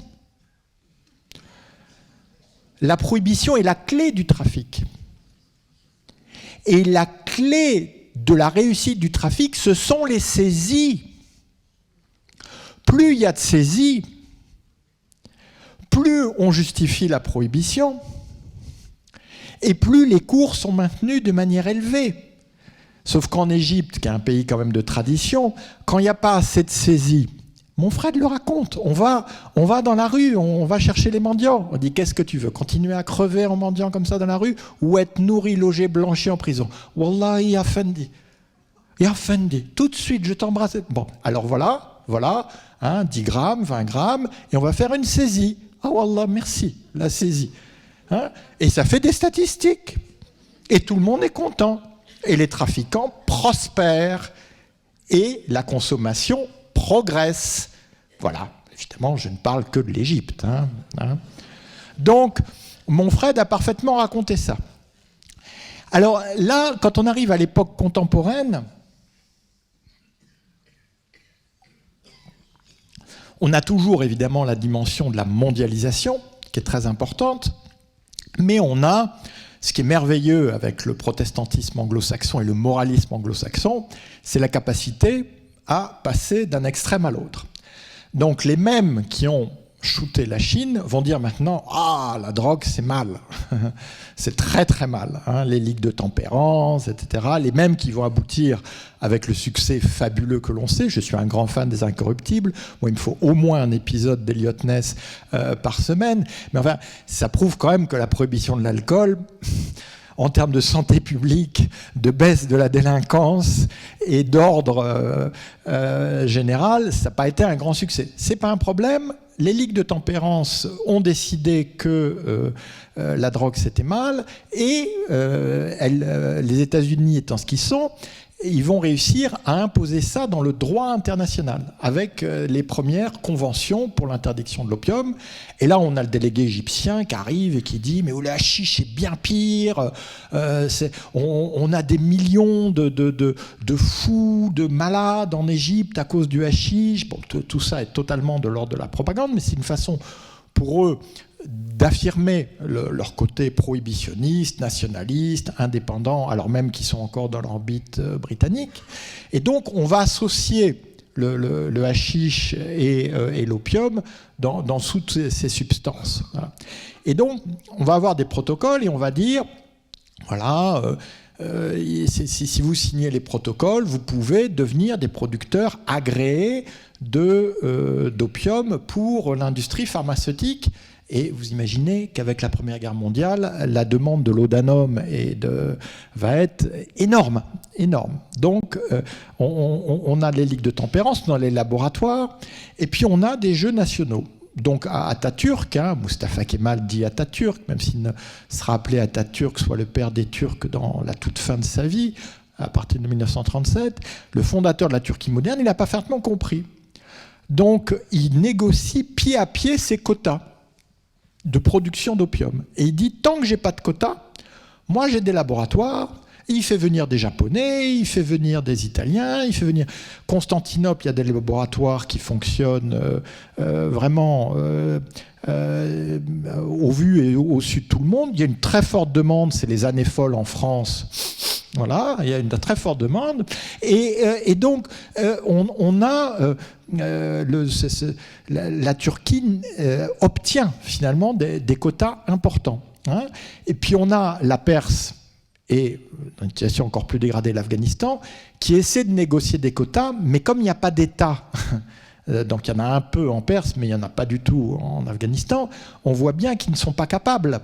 La prohibition est la clé du trafic. Et la clé de la réussite du trafic, ce sont les saisies. Plus il y a de saisies, plus on justifie la prohibition, et plus les cours sont maintenus de manière élevée. Sauf qu'en Égypte, qui est un pays quand même de tradition, quand il n'y a pas assez de saisies, Montfred le raconte, on va dans la rue, on va chercher les mendiants. On dit, qu'est-ce que tu veux, continuer à crever en mendiant comme ça dans la rue, ou être nourri, logé, blanchi en prison? Wallahi, Afendi. Et Afendi, tout de suite, je t'embrasse. Bon, alors voilà, hein, 10 grammes, 20 grammes, et on va faire une saisie. Ah Wallah, merci, la saisie. Hein, et ça fait des statistiques. Et tout le monde est content. Et les trafiquants prospèrent. Et la consommation progresse. Voilà, évidemment, je ne parle que de l'Égypte. Hein. Donc, Montfred a parfaitement raconté ça. Alors là, quand on arrive à l'époque contemporaine, on a toujours évidemment la dimension de la mondialisation, qui est très importante, mais on a, ce qui est merveilleux avec le protestantisme anglo-saxon et le moralisme anglo-saxon, c'est la capacité à passer d'un extrême à l'autre. Donc les mêmes qui ont shooté la Chine vont dire maintenant « Ah, la drogue, c'est mal. C'est très très mal. Hein, les ligues de tempérance, etc. » Les mêmes qui vont aboutir avec le succès fabuleux que l'on sait. Je suis un grand fan des Incorruptibles. Moi, il me faut au moins un épisode d'Eliot Ness par semaine. Mais enfin, ça prouve quand même que la prohibition de l'alcool... en termes de santé publique, de baisse de la délinquance et d'ordre général, ça n'a pas été un grand succès. Ce n'est pas un problème. Les ligues de tempérance ont décidé que la drogue c'était mal et les États-Unis étant ce qu'ils sont, ils vont réussir à imposer ça dans le droit international avec les premières conventions pour l'interdiction de l'opium. Et là, on a le délégué égyptien qui arrive et qui dit « Mais le hashish est bien pire, on a des millions de fous, de malades en Égypte à cause du hashish. » Bon, tout ça est totalement de l'ordre de la propagande, mais c'est une façon pour eux d'affirmer leur côté prohibitionniste, nationaliste, indépendant, alors même qu'ils sont encore dans l'orbite britannique. Et donc, on va associer le hashish et l'opium dans toutes ces substances. Voilà. Et donc, on va avoir des protocoles et on va dire, voilà, si vous signez les protocoles, vous pouvez devenir des producteurs agréés d'opium pour l'industrie pharmaceutique Et vous imaginez qu'avec la Première Guerre mondiale, la demande de laudanum va être énorme, énorme. Donc, on a les ligues de tempérance, on a les laboratoires, et puis on a des jeux nationaux. Donc à Atatürk, Mustafa Kemal dit Atatürk, même s'il ne sera appelé Atatürk, soit le père des Turcs dans la toute fin de sa vie, à partir de 1937, le fondateur de la Turquie moderne, il n'a pas parfaitement compris. Donc il négocie pied à pied ses quotas de production d'opium. Et il dit, tant que j'ai pas de quotas, moi j'ai des laboratoires. Il fait venir des Japonais, il fait venir des Italiens, il fait venir... Constantinople, il y a des laboratoires qui fonctionnent vraiment au vu et au su de tout le monde. Il y a une très forte demande, c'est les années folles en France. Voilà, il y a une très forte demande. Et donc, on a... la Turquie obtient finalement des quotas importants. Et puis on a la Perse, et dans une situation encore plus dégradée, l'Afghanistan, qui essaie de négocier des quotas, mais comme il n'y a pas d'État, donc il y en a un peu en Perse, mais il n'y en a pas du tout en Afghanistan, on voit bien qu'ils ne sont pas capables.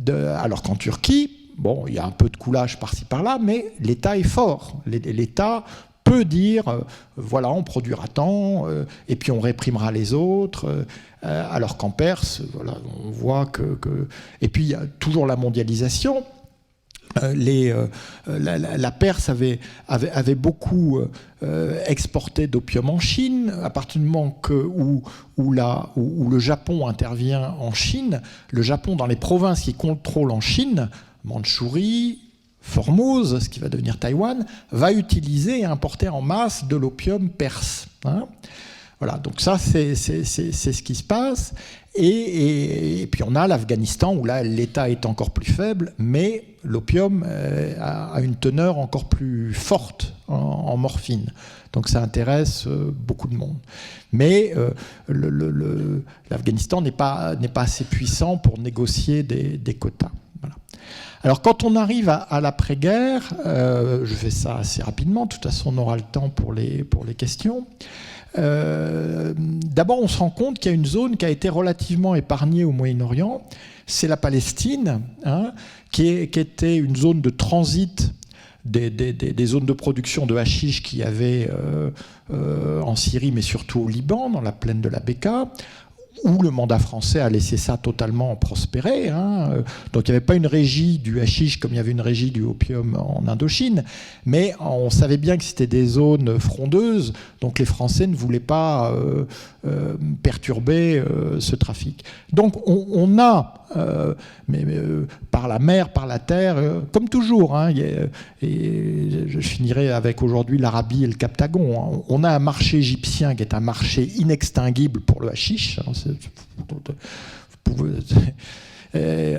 Alors qu'en Turquie, bon, il y a un peu de coulage par-ci par-là, mais l'État est fort. L'État peut dire, voilà, on produira tant, et puis on réprimera les autres, alors qu'en Perse, voilà, on voit que... Et puis il y a toujours la mondialisation. La Perse avait beaucoup exporté d'opium en Chine. À partir du moment où le Japon intervient en Chine, le Japon, dans les provinces qu'il contrôle en Chine, Mandchourie, Formose, ce qui va devenir Taïwan, va utiliser et importer en masse de l'opium perse. Voilà, donc ça, c'est ce qui se passe. Et puis on a l'Afghanistan, où là, l'État est encore plus faible, mais l'opium a une teneur encore plus forte en morphine. Donc ça intéresse beaucoup de monde. Mais l'Afghanistan n'est pas assez puissant pour négocier des quotas. Voilà. Alors quand on arrive à l'après-guerre, je fais ça assez rapidement, de toute façon on aura le temps pour les questions. D'abord, on se rend compte qu'il y a une zone qui a été relativement épargnée au Moyen-Orient, c'est la Palestine, qui était une zone de transit des zones de production de hashish qu'il y avait en Syrie, mais surtout au Liban, dans la plaine de la Bekaa, où le mandat français a laissé ça totalement prospérer. Donc il n'y avait pas une régie du hashish comme il y avait une régie du opium en Indochine, mais on savait bien que c'était des zones frondeuses, donc les Français ne voulaient pas perturber ce trafic. Donc on a, par la mer, par la terre, comme toujours, et je finirai avec aujourd'hui l'Arabie et le Captagon, on a un marché égyptien qui est un marché inextinguible pour le hashish.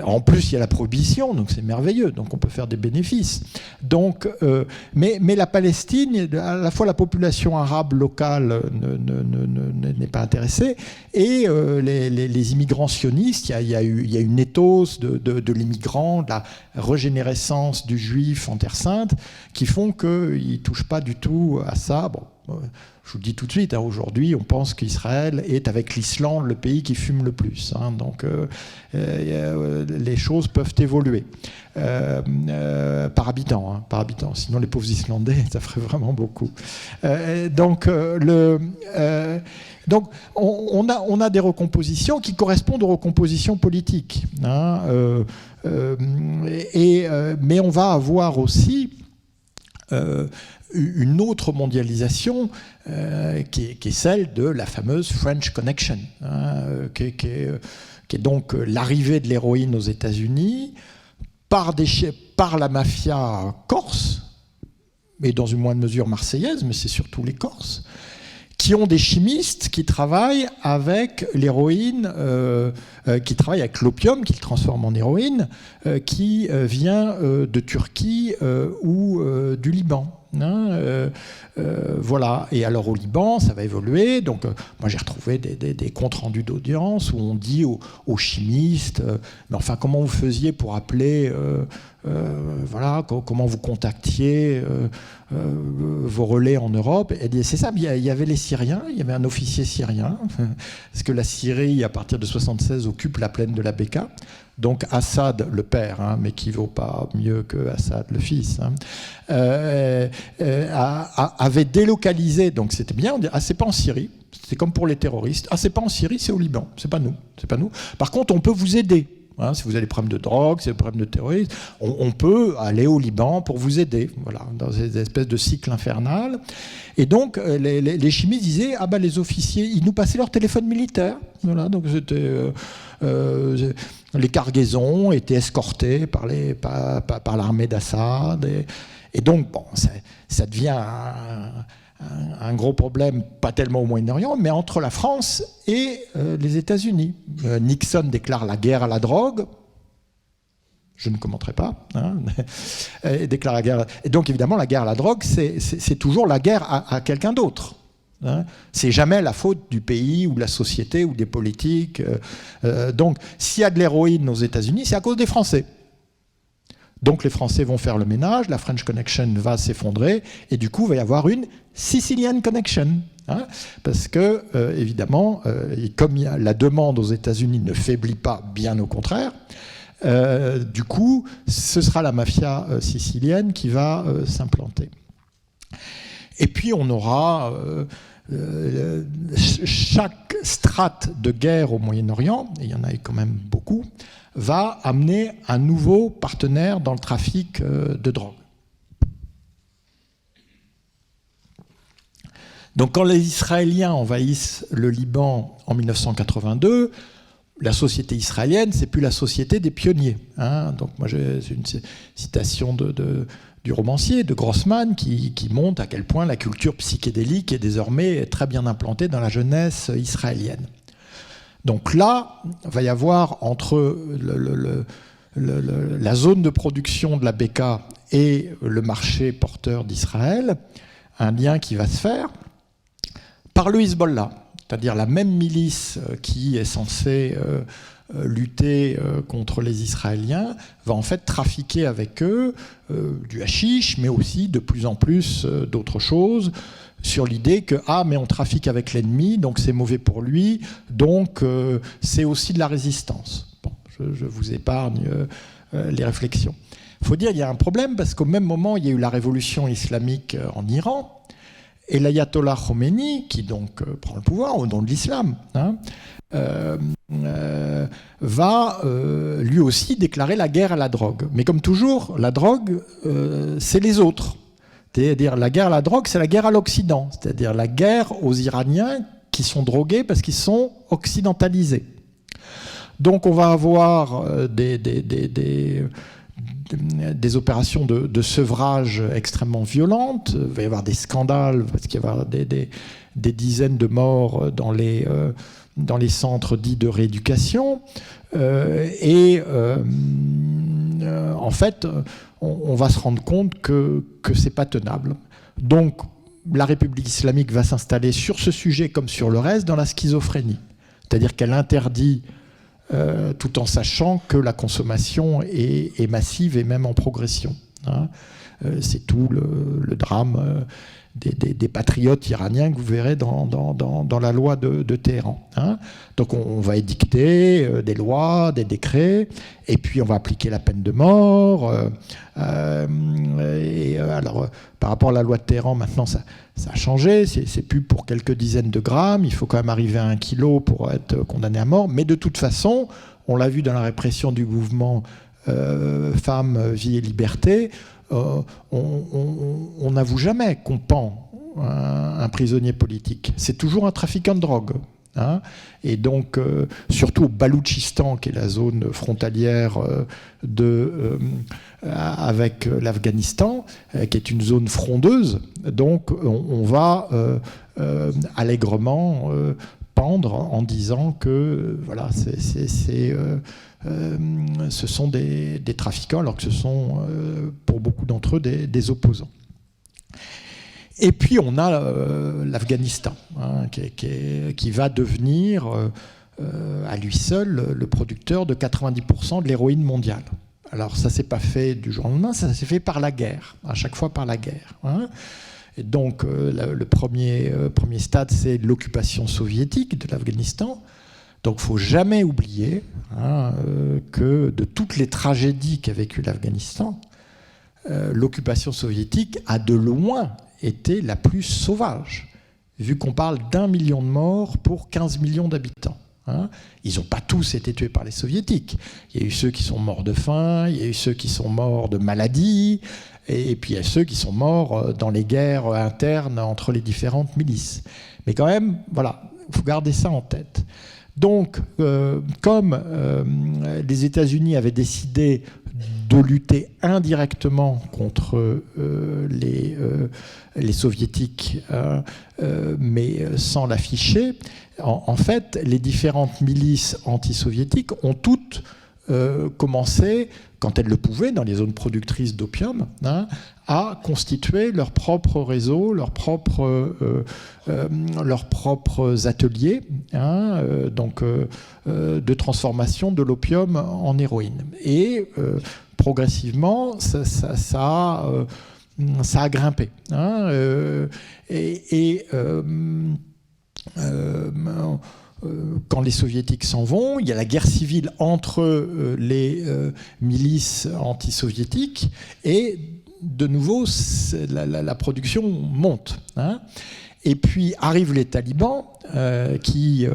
En plus, il y a la prohibition, donc c'est merveilleux, donc on peut faire des bénéfices. Donc, mais la Palestine, à la fois la population arabe locale n'est pas intéressée, et les immigrants sionistes, il y a une éthos de l'immigrant, de la régénérescence du juif en Terre Sainte, qui font qu'ils ne touchent pas du tout à ça. Bon, je vous le dis tout de suite, aujourd'hui, on pense qu'Israël est, avec l'Islande, le pays qui fume le plus. Donc, les choses peuvent évoluer par habitant. Sinon, les pauvres Islandais, ça ferait vraiment beaucoup. Donc, on a des recompositions qui correspondent aux recompositions politiques. Mais on va avoir aussi une autre mondialisation qui est celle de la fameuse French Connection, qui est donc l'arrivée de l'héroïne aux États-Unis par la mafia corse, mais dans une moindre mesure marseillaise, mais c'est surtout les Corses, qui ont des chimistes qui travaillent avec l'héroïne, qui travaillent avec l'opium, qu'ils transforment en héroïne, qui vient de Turquie ou du Liban. Voilà. Et alors au Liban, ça va évoluer. Donc, moi, j'ai retrouvé des comptes rendus d'audience où on dit aux chimistes, mais enfin, comment vous faisiez pour appeler, voilà, comment vous contactiez vos relais en Europe. Et c'est ça, il y avait les Syriens, il y avait un officier syrien, parce que la Syrie, à partir de 1976, occupe la plaine de la Bekaa. Donc Assad, le père, mais qui ne vaut pas mieux que Assad, le fils, avait délocalisé, donc c'était bien, on dit, c'est pas en Syrie, c'est comme pour les terroristes, c'est pas en Syrie, c'est au Liban, c'est pas nous. Par contre, on peut vous aider. Si vous avez des problèmes de drogue, si vous avez des problèmes de terrorisme, on peut aller au Liban pour vous aider, voilà, dans ces espèces de cycle infernal. Et donc, les chimistes disaient, les officiers, ils nous passaient leur téléphone militaire. Voilà, donc c'était... les cargaisons étaient escortées par l'armée d'Assad. Et donc, bon, ça devient un gros problème, pas tellement au Moyen-Orient, mais entre la France et les États-Unis. Nixon déclare la guerre à la drogue. Je ne commenterai pas. Déclare la guerre. Et donc, évidemment, la guerre à la drogue, c'est toujours la guerre à quelqu'un d'autre. C'est jamais la faute du pays ou de la société ou des politiques. Donc, s'il y a de l'héroïne aux États-Unis, c'est à cause des Français. Donc, les Français vont faire le ménage, la French Connection va s'effondrer, et du coup, il va y avoir une Sicilian Connection. Parce que, évidemment, comme la demande aux États-Unis ne faiblit pas, bien au contraire, du coup, ce sera la mafia sicilienne qui va s'implanter. Et puis, on aura chaque strate de guerre au Moyen-Orient, et il y en a quand même beaucoup, va amener un nouveau partenaire dans le trafic de drogue. Donc quand les Israéliens envahissent le Liban en 1982, la société israélienne, c'est plus la société des pionniers. Donc moi c'est une citation du romancier, de Grossman, qui montre à quel point la culture psychédélique est désormais très bien implantée dans la jeunesse israélienne. Donc là, il va y avoir entre la zone de production de la Bekaa et le marché porteur d'Israël un lien qui va se faire par le Hezbollah, c'est-à-dire la même milice qui est censée lutter contre les Israéliens, va en fait trafiquer avec eux du hashish, mais aussi de plus en plus d'autres choses, sur l'idée que mais on trafique avec l'ennemi, donc c'est mauvais pour lui, donc c'est aussi de la résistance. Bon, je vous épargne les réflexions. Il faut dire qu'il y a un problème, parce qu'au même moment, il y a eu la révolution islamique en Iran, et l'ayatollah Khomeini, qui donc prend le pouvoir au nom de l'islam, va lui aussi déclarer la guerre à la drogue. Mais comme toujours, la drogue, c'est les autres. C'est-à-dire la guerre à la drogue, c'est la guerre à l'Occident. C'est-à-dire la guerre aux Iraniens qui sont drogués parce qu'ils sont occidentalisés. Donc on va avoir des opérations de sevrage extrêmement violentes. Il va y avoir des scandales, parce qu'il va y avoir des dizaines de morts dans les centres dits de rééducation. En fait, on va se rendre compte que c'est pas tenable. Donc, la République islamique va s'installer sur ce sujet comme sur le reste dans la schizophrénie. C'est-à-dire qu'elle interdit, tout en sachant que la consommation est massive et même en progression. C'est tout le drame des patriotes iraniens que vous verrez dans la loi de Téhéran. Donc on va édicter des lois, des décrets, et puis on va appliquer la peine de mort. Alors, par rapport à la loi de Téhéran, maintenant ça a changé, c'est plus pour quelques dizaines de grammes, il faut quand même arriver à 1 kilo pour être condamné à mort, mais de toute façon, on l'a vu dans la répression du mouvement Femmes, Vie et Liberté, on n'avoue jamais qu'on pend un prisonnier politique. C'est toujours un trafiquant de drogue. Et donc, surtout au Baloutchistan, qui est la zone frontalière avec l'Afghanistan, qui est une zone frondeuse, donc on va allègrement pendre en disant que voilà, ce sont des trafiquants, alors que ce sont pour beaucoup d'entre eux des opposants. Et puis on a l'Afghanistan, hein, qui va devenir à lui seul le producteur de 90% de l'héroïne mondiale. Alors ça ne s'est pas fait du jour au lendemain, ça s'est fait par la guerre, à chaque fois par la guerre. Hein. Et donc le premier stade, c'est l'occupation soviétique de l'Afghanistan. Donc il ne faut jamais oublier que de toutes les tragédies qu'a vécu l'Afghanistan, l'occupation soviétique a de loin été la plus sauvage, vu qu'on parle d'1 million de morts pour 15 millions d'habitants. Hein. Ils n'ont pas tous été tués par les soviétiques. Il y a eu ceux qui sont morts de faim, il y a eu ceux qui sont morts de maladie, et puis il y a ceux qui sont morts dans les guerres internes entre les différentes milices. Mais quand même, voilà, il faut garder ça en tête. Donc, comme les États-Unis avaient décidé de lutter indirectement contre les soviétiques, mais sans l'afficher, en fait, les différentes milices anti-soviétiques ont toutes commencé, quand elles le pouvaient, dans les zones productrices d'opium, hein, à constituer leur propre réseau, leurs propres ateliers, hein, de transformation de l'opium en héroïne. Et progressivement, ça a grimpé. Hein, quand les soviétiques s'en vont, il y a la guerre civile entre les milices anti-soviétiques et de nouveau la production monte. Hein. Et puis arrivent les talibans qui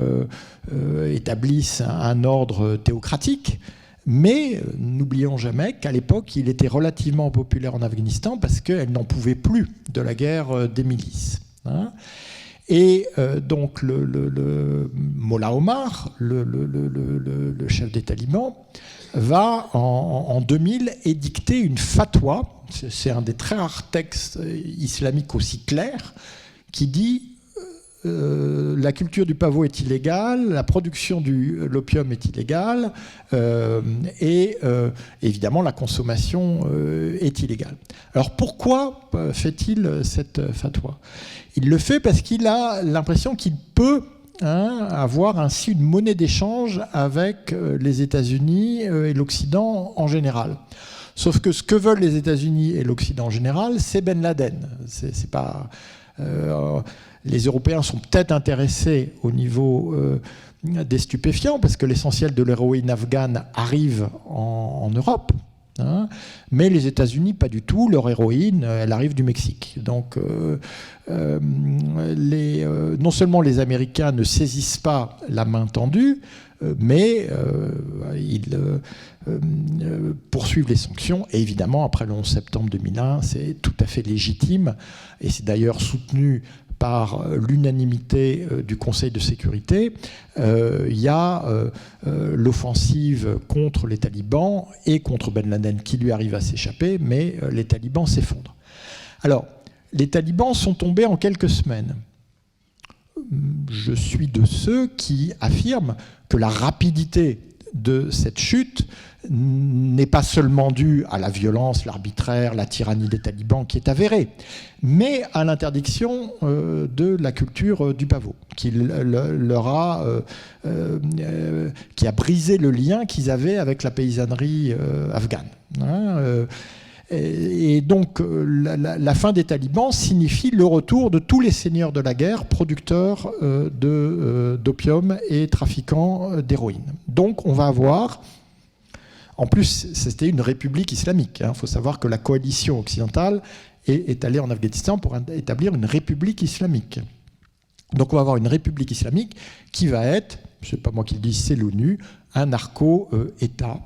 établissent un ordre théocratique, mais n'oublions jamais qu'à l'époque il était relativement populaire en Afghanistan parce qu'elle n'en pouvait plus de la guerre des milices. Hein. Et donc le Mollah Omar, le chef des talibans, va en 2000 édicter une fatwa, c'est un des très rares textes islamiques aussi clairs, qui dit la culture du pavot est illégale, la production de l'opium est illégale, et évidemment la consommation est illégale. Alors pourquoi fait-il cette fatwa ? Il le fait parce qu'il a l'impression qu'il peut avoir ainsi une monnaie d'échange avec les États-Unis et l'Occident en général. Sauf que ce que veulent les États-Unis et l'Occident en général, c'est Ben Laden. C'est pas, les Européens sont peut-être intéressés au niveau des stupéfiants, parce que l'essentiel de l'héroïne afghane arrive en Europe. Hein, mais les États-Unis, pas du tout. Leur héroïne, elle arrive du Mexique. Donc, non seulement les Américains ne saisissent pas la main tendue, mais ils poursuivent les sanctions. Et évidemment, après le 11 septembre 2001, c'est tout à fait légitime. Et c'est d'ailleurs soutenu par l'unanimité du Conseil de sécurité. Il y a l'offensive contre les talibans et contre Ben Laden qui lui arrive à s'échapper, mais les talibans s'effondrent. Alors, les talibans sont tombés en quelques semaines. Je suis de ceux qui affirment que la rapidité de cette chute n'est pas seulement due à la violence, l'arbitraire, la tyrannie des talibans qui est avérée, mais à l'interdiction de la culture du pavot, qui a brisé le lien qu'ils avaient avec la paysannerie afghane. Et donc la fin des talibans signifie le retour de tous les seigneurs de la guerre, producteurs d'opium et trafiquants d'héroïne. Donc on va avoir... En plus, c'était une république islamique. Il faut savoir que la coalition occidentale est allée en Afghanistan pour établir une république islamique. Donc on va avoir une république islamique qui va être, ce n'est pas moi qui le dis, c'est l'ONU, un narco-État,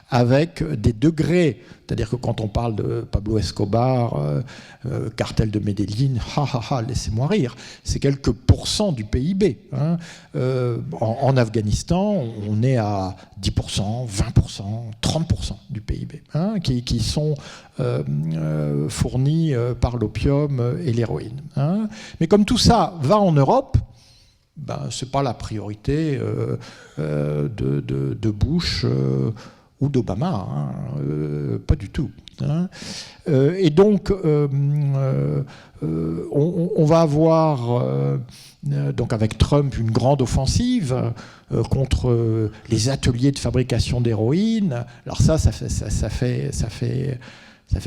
avec des degrés, c'est-à-dire que quand on parle de Pablo Escobar, cartel de Medellín, laissez-moi rire, c'est quelques pourcents du PIB. Hein. En Afghanistan, on est à 10%, 20%, 30% du PIB, hein, qui sont fournis par l'opium et l'héroïne. Hein. Mais comme tout ça va en Europe, ce n'est pas la priorité de Bush ou d'Obama, hein, pas du tout. Hein. Et donc, on va avoir, donc avec Trump, une grande offensive contre les ateliers de fabrication d'héroïne. Alors ça fait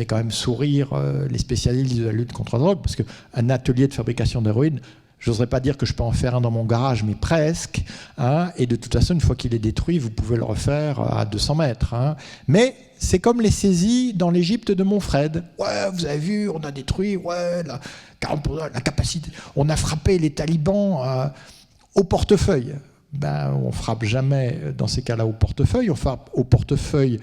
quand même sourire les spécialistes de la lutte contre la drogue, parce qu'un atelier de fabrication d'héroïne, je n'oserais pas dire que je peux en faire un dans mon garage, mais presque. Hein, et de toute façon, une fois qu'il est détruit, vous pouvez le refaire à 200 mètres. Hein. Mais c'est comme les saisies dans l'Égypte de Montfred. Ouais, vous avez vu, on a détruit, ouais, la capacité. On a frappé les talibans au portefeuille. Ben, on ne frappe jamais dans ces cas-là au portefeuille, on frappe au portefeuille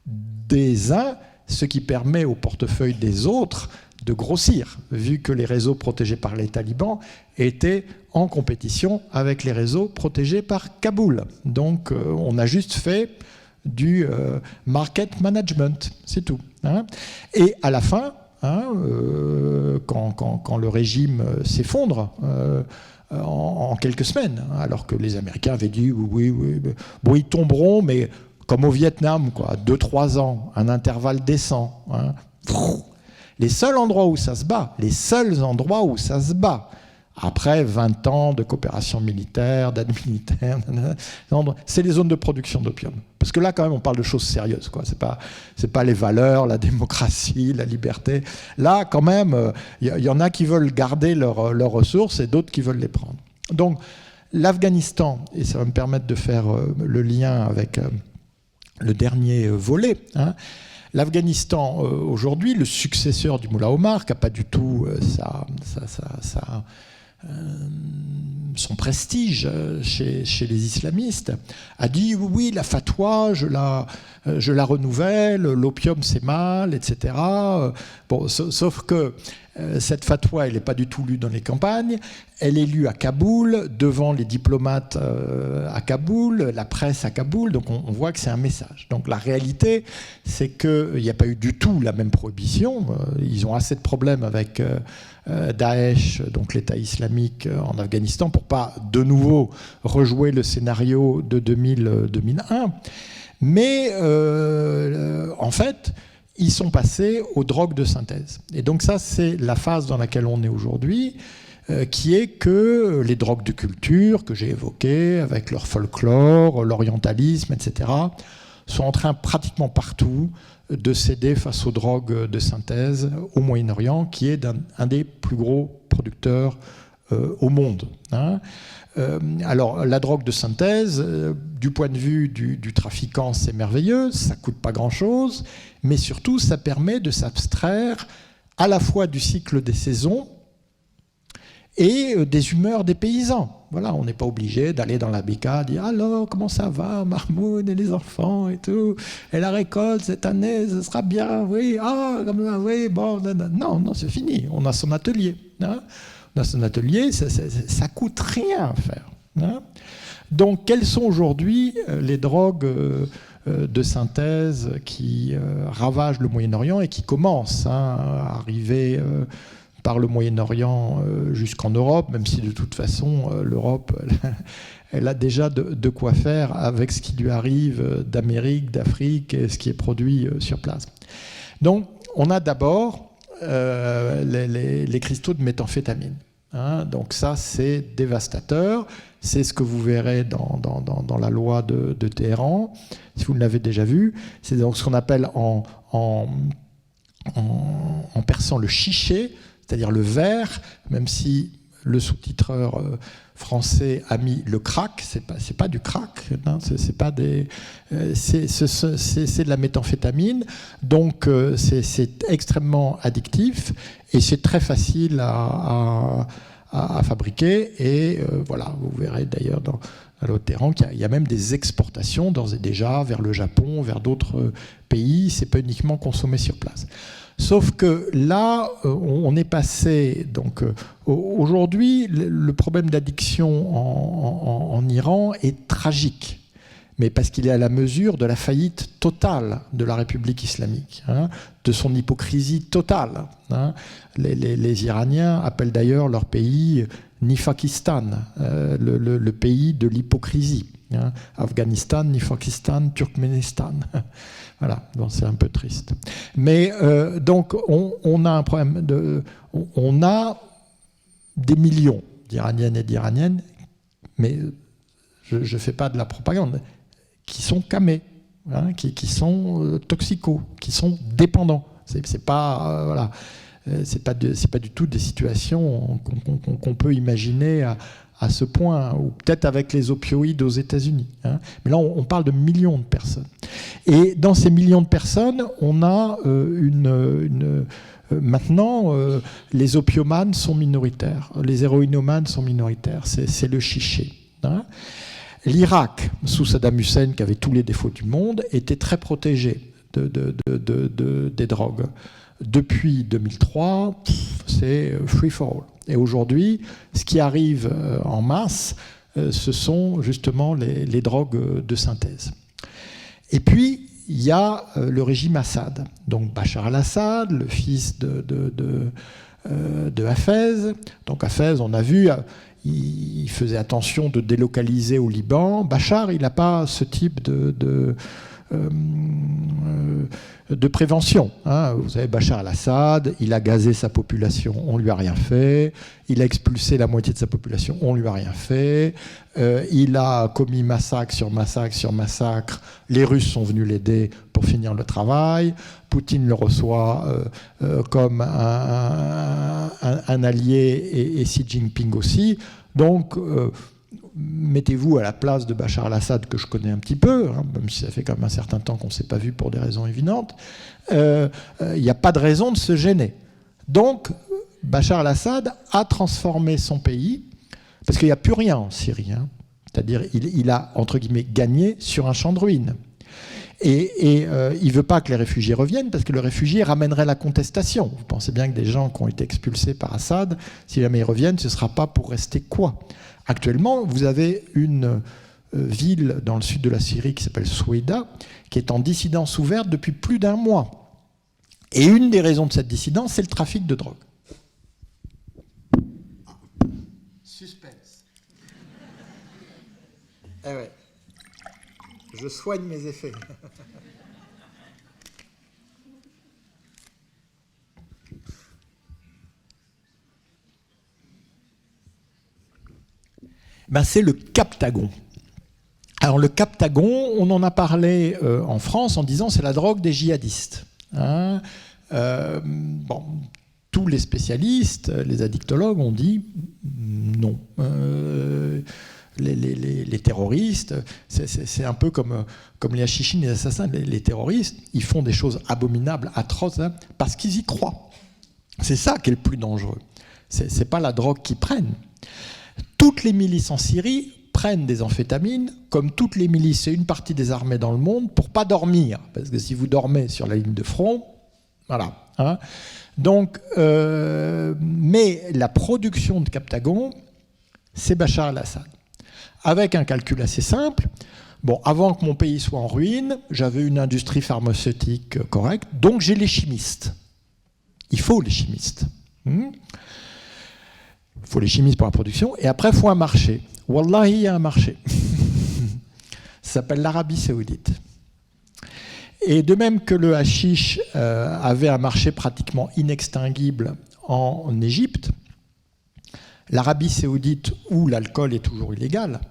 des uns, ce qui permet au portefeuille des autres de grossir, vu que les réseaux protégés par les talibans étaient en compétition avec les réseaux protégés par Kaboul. Donc on a juste fait du market management, c'est tout. Hein. Et à la fin, hein, quand le régime s'effondre, en quelques semaines, alors que les Américains avaient dit oui, bon, ils tomberont, mais comme au Vietnam, quoi, 2-3 ans, un intervalle décent. Hein. Les seuls endroits où ça se bat, après 20 ans de coopération militaire, d'aide militaire, c'est les zones de production d'opium. Parce que là, quand même, on parle de choses sérieuses, quoi. C'est pas les valeurs, la démocratie, la liberté. Là, quand même, y en a qui veulent garder leurs ressources et d'autres qui veulent les prendre. Donc, l'Afghanistan, et ça va me permettre de faire le lien avec le dernier volet, hein, l'Afghanistan, aujourd'hui, le successeur du Moullah Omar, qui n'a pas du tout son prestige chez les islamistes, a dit oui, la fatwa, je la renouvelle, l'opium c'est mal, etc. Bon, sauf que cette fatwa, elle n'est pas du tout lue dans les campagnes, elle est lue à Kaboul, devant les diplomates à Kaboul, la presse à Kaboul, donc on voit que c'est un message. Donc la réalité, c'est qu'il n'y a pas eu du tout la même prohibition, ils ont assez de problèmes avec Daesh, donc l'État islamique en Afghanistan, pour pas de nouveau rejouer le scénario de 2001. Mais en fait, ils sont passés aux drogues de synthèse. Et donc ça, c'est la phase dans laquelle on est aujourd'hui, qui est que les drogues de culture que j'ai évoquées, avec leur folklore, l'orientalisme, etc., sont en train pratiquement partout de céder face aux drogues de synthèse au Moyen-Orient, qui est un des plus gros producteurs au monde. Hein. Alors, la drogue de synthèse, du point de vue du trafiquant, c'est merveilleux, ça ne coûte pas grand-chose, mais surtout, ça permet de s'abstraire à la fois du cycle des saisons et des humeurs des paysans. Voilà, on n'est pas obligé d'aller dans la bécade, dire « Alors, comment ça va, Mahmoud et les enfants et tout? Et la récolte cette année, ce sera bien, oui, oui, bon, non, c'est fini, on a son atelier. Hein. On a son atelier, ça coûte rien à faire. Hein. Donc, quelles sont aujourd'hui les drogues de synthèse qui ravagent le Moyen-Orient et qui commencent à arriver par le Moyen-Orient jusqu'en Europe, même si de toute façon l'Europe elle a déjà de quoi faire avec ce qui lui arrive d'Amérique, d'Afrique et ce qui est produit sur place. Donc on a d'abord les cristaux de méthamphétamine. Hein, donc ça c'est dévastateur, c'est ce que vous verrez dans la loi de Téhéran, si vous l'avez déjà vu. C'est donc ce qu'on appelle en persan le chiché, c'est-à-dire le vert, même si le sous-titreur français a mis le crack, c'est pas du crack, hein, c'est de la méthamphétamine, donc c'est extrêmement addictif et c'est très facile à fabriquer et voilà, vous verrez d'ailleurs dans l'autre terrain qu'il y a même des exportations d'ores et déjà vers le Japon, vers d'autres pays, c'est pas uniquement consommé sur place. Sauf que là, on est passé. Donc, aujourd'hui, le problème d'addiction en Iran est tragique. mais parce qu'il est à la mesure de la faillite totale de la République islamique, hein, de son hypocrisie totale. Hein. Les Iraniens appellent d'ailleurs leur pays Nifakistan, le pays de l'hypocrisie. Hein. Afghanistan, Nifakistan, Turkménistan. Voilà, bon, c'est un peu triste. Mais donc, on a un problème on a des millions d'Iraniennes et d'Iraniennes, mais je ne fais pas de la propagande, qui sont camés, hein, qui sont toxicos, qui sont dépendants. C'est pas voilà, c'est pas du tout des situations qu'on peut imaginer à ce point, ou peut-être avec les opioïdes aux États-Unis. Hein. Mais là, on parle de millions de personnes. Et dans ces millions de personnes, on a maintenant, les opiomanes sont minoritaires, les héroïnomanes sont minoritaires, c'est le chiché. Hein. L'Irak, sous Saddam Hussein, qui avait tous les défauts du monde, était très protégé des drogues. Depuis 2003, c'est free for all. Et aujourd'hui, ce qui arrive en masse, ce sont justement les drogues de synthèse. Et puis, il y a le régime Assad. Donc Bachar al-Assad, le fils de Hafez. Donc Hafez, on a vu, il faisait attention de délocaliser au Liban. Bachar, il n'a pas ce type de prévention. Hein. Vous savez, Bachar al-Assad, il a gazé sa population, on ne lui a rien fait. Il a expulsé la moitié de sa population, on ne lui a rien fait. Il a commis massacre sur massacre sur massacre. Les Russes sont venus l'aider pour finir le travail. Poutine le reçoit comme un allié et Xi Jinping aussi. Donc, mettez-vous à la place de Bachar al-Assad, que je connais un petit peu, hein, même si ça fait quand même un certain temps qu'on ne s'est pas vu pour des raisons évidentes. Il n'y a pas de raison de se gêner. Donc, Bachar al-Assad a transformé son pays, parce qu'il n'y a plus rien en Syrie. Hein. C'est-à-dire, il a, entre guillemets, gagné sur un champ de ruines. Et il ne veut pas que les réfugiés reviennent, parce que le réfugié ramènerait la contestation. Vous pensez bien que des gens qui ont été expulsés par Assad, si jamais ils reviennent, ce ne sera pas pour rester quoi ? Actuellement, vous avez une ville dans le sud de la Syrie qui s'appelle Soueida, qui est en dissidence ouverte depuis plus d'un mois. Et une des raisons de cette dissidence, c'est le trafic de drogue. Suspense. Eh ouais. Je soigne mes effets. Ben, c'est le Captagon. Alors le Captagon, on en a parlé en France en disant c'est la drogue des djihadistes. Hein, bon, tous les spécialistes, les addictologues ont dit non. Les terroristes, c'est un peu comme les hachichines, les assassins. Les terroristes, ils font des choses abominables, atroces, hein, parce qu'ils y croient. C'est ça qui est le plus dangereux. C'est pas la drogue qu'ils prennent. Toutes les milices en Syrie prennent des amphétamines, comme toutes les milices et une partie des armées dans le monde, pour pas dormir. Parce que si vous dormez sur la ligne de front, voilà. Hein. Donc, mais la production de Captagon, c'est Bachar al-Assad. Avec un calcul assez simple. Bon, avant que mon pays soit en ruine, j'avais une industrie pharmaceutique correcte, donc j'ai les chimistes. Il faut les chimistes. Il faut les chimistes pour la production, et après, il faut un marché. Wallahi, il y a un marché. Ça s'appelle l'Arabie Saoudite. Et de même que le hashish avait un marché pratiquement inextinguible en Égypte, l'Arabie Saoudite, où l'alcool est toujours illégal,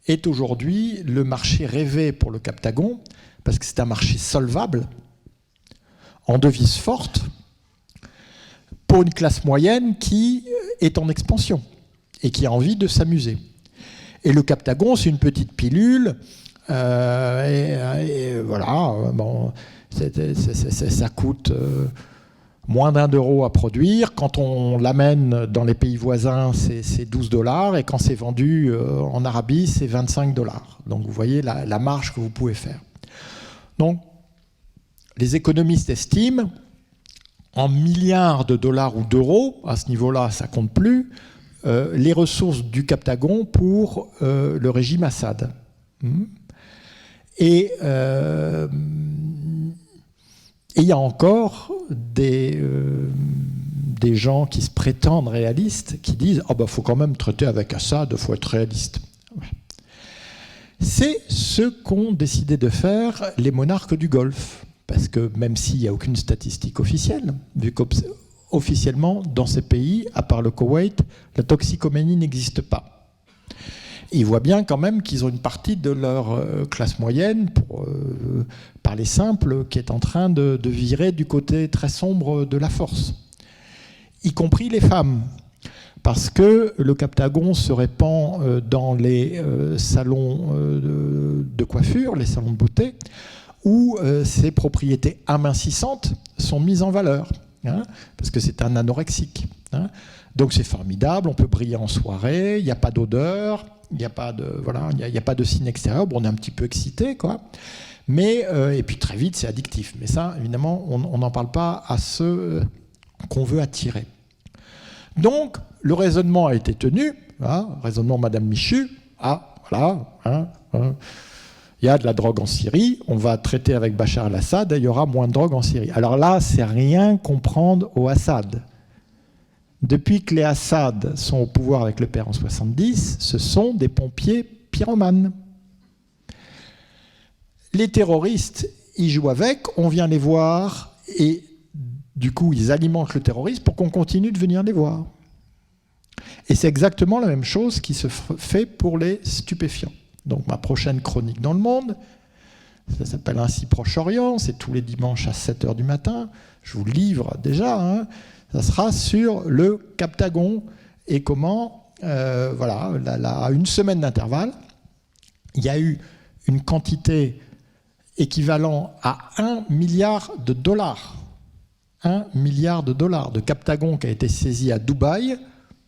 est aujourd'hui le marché rêvé pour le Captagon, parce que c'est un marché solvable, en devise forte, pour une classe moyenne qui est en expansion et qui a envie de s'amuser. Et le Captagon, c'est une petite pilule, et voilà, bon, ça coûte moins d'1 € à produire. Quand on l'amène dans les pays voisins, c'est 12 $, et quand c'est vendu en Arabie, c'est 25 $. Donc vous voyez la marge que vous pouvez faire. Donc, les économistes estiment en milliards de dollars ou d'euros, à ce niveau-là, ça ne compte plus, les ressources du Captagon pour le régime Assad. Et il y a encore des gens qui se prétendent réalistes, qui disent « Ah ben, faut quand même traiter avec Assad, il faut être réaliste. » C'est ce qu'ont décidé de faire les monarques du Golfe. Parce que même s'il n'y a aucune statistique officielle, vu qu'officiellement, dans ces pays, à part le Koweït, la toxicomanie n'existe pas. Ils voient bien quand même qu'ils ont une partie de leur classe moyenne, pour parler simple, qui est en train de virer du côté très sombre de la force, y compris les femmes. Parce que le Captagon se répand dans les salons de coiffure, les salons de beauté, où ses propriétés amincissantes sont mises en valeur, hein, parce que c'est un anorexique. Hein. Donc c'est formidable, on peut briller en soirée, il n'y a pas d'odeur, il n'y a pas de, voilà, il y a pas de signe extérieur, bon, on est un petit peu excité, quoi. Mais, et puis très vite, c'est addictif. Mais ça, évidemment, on n'en parle pas à ceux qu'on veut attirer. Donc, le raisonnement a été tenu, hein, raisonnement Madame Michu, ah, voilà, hein, il y a de la drogue en Syrie, on va traiter avec Bachar el-Assad et il y aura moins de drogue en Syrie. Alors là, c'est rien comprendre au Assad. Depuis que les Assad sont au pouvoir avec le père en 70, ce sont des pompiers pyromanes. Les terroristes, ils jouent avec, on vient les voir et du coup, ils alimentent le terrorisme pour qu'on continue de venir les voir. Et c'est exactement la même chose qui se fait pour les stupéfiants. Donc ma prochaine chronique dans le monde, ça s'appelle ainsi Proche-Orient, c'est tous les dimanches à 7h du matin, je vous livre déjà, hein, ça sera sur le Captagon et comment, voilà, à une semaine d'intervalle, il y a eu une quantité équivalent à 1 milliard de dollars. 1 milliard de dollars de Captagon qui a été saisi à Dubaï.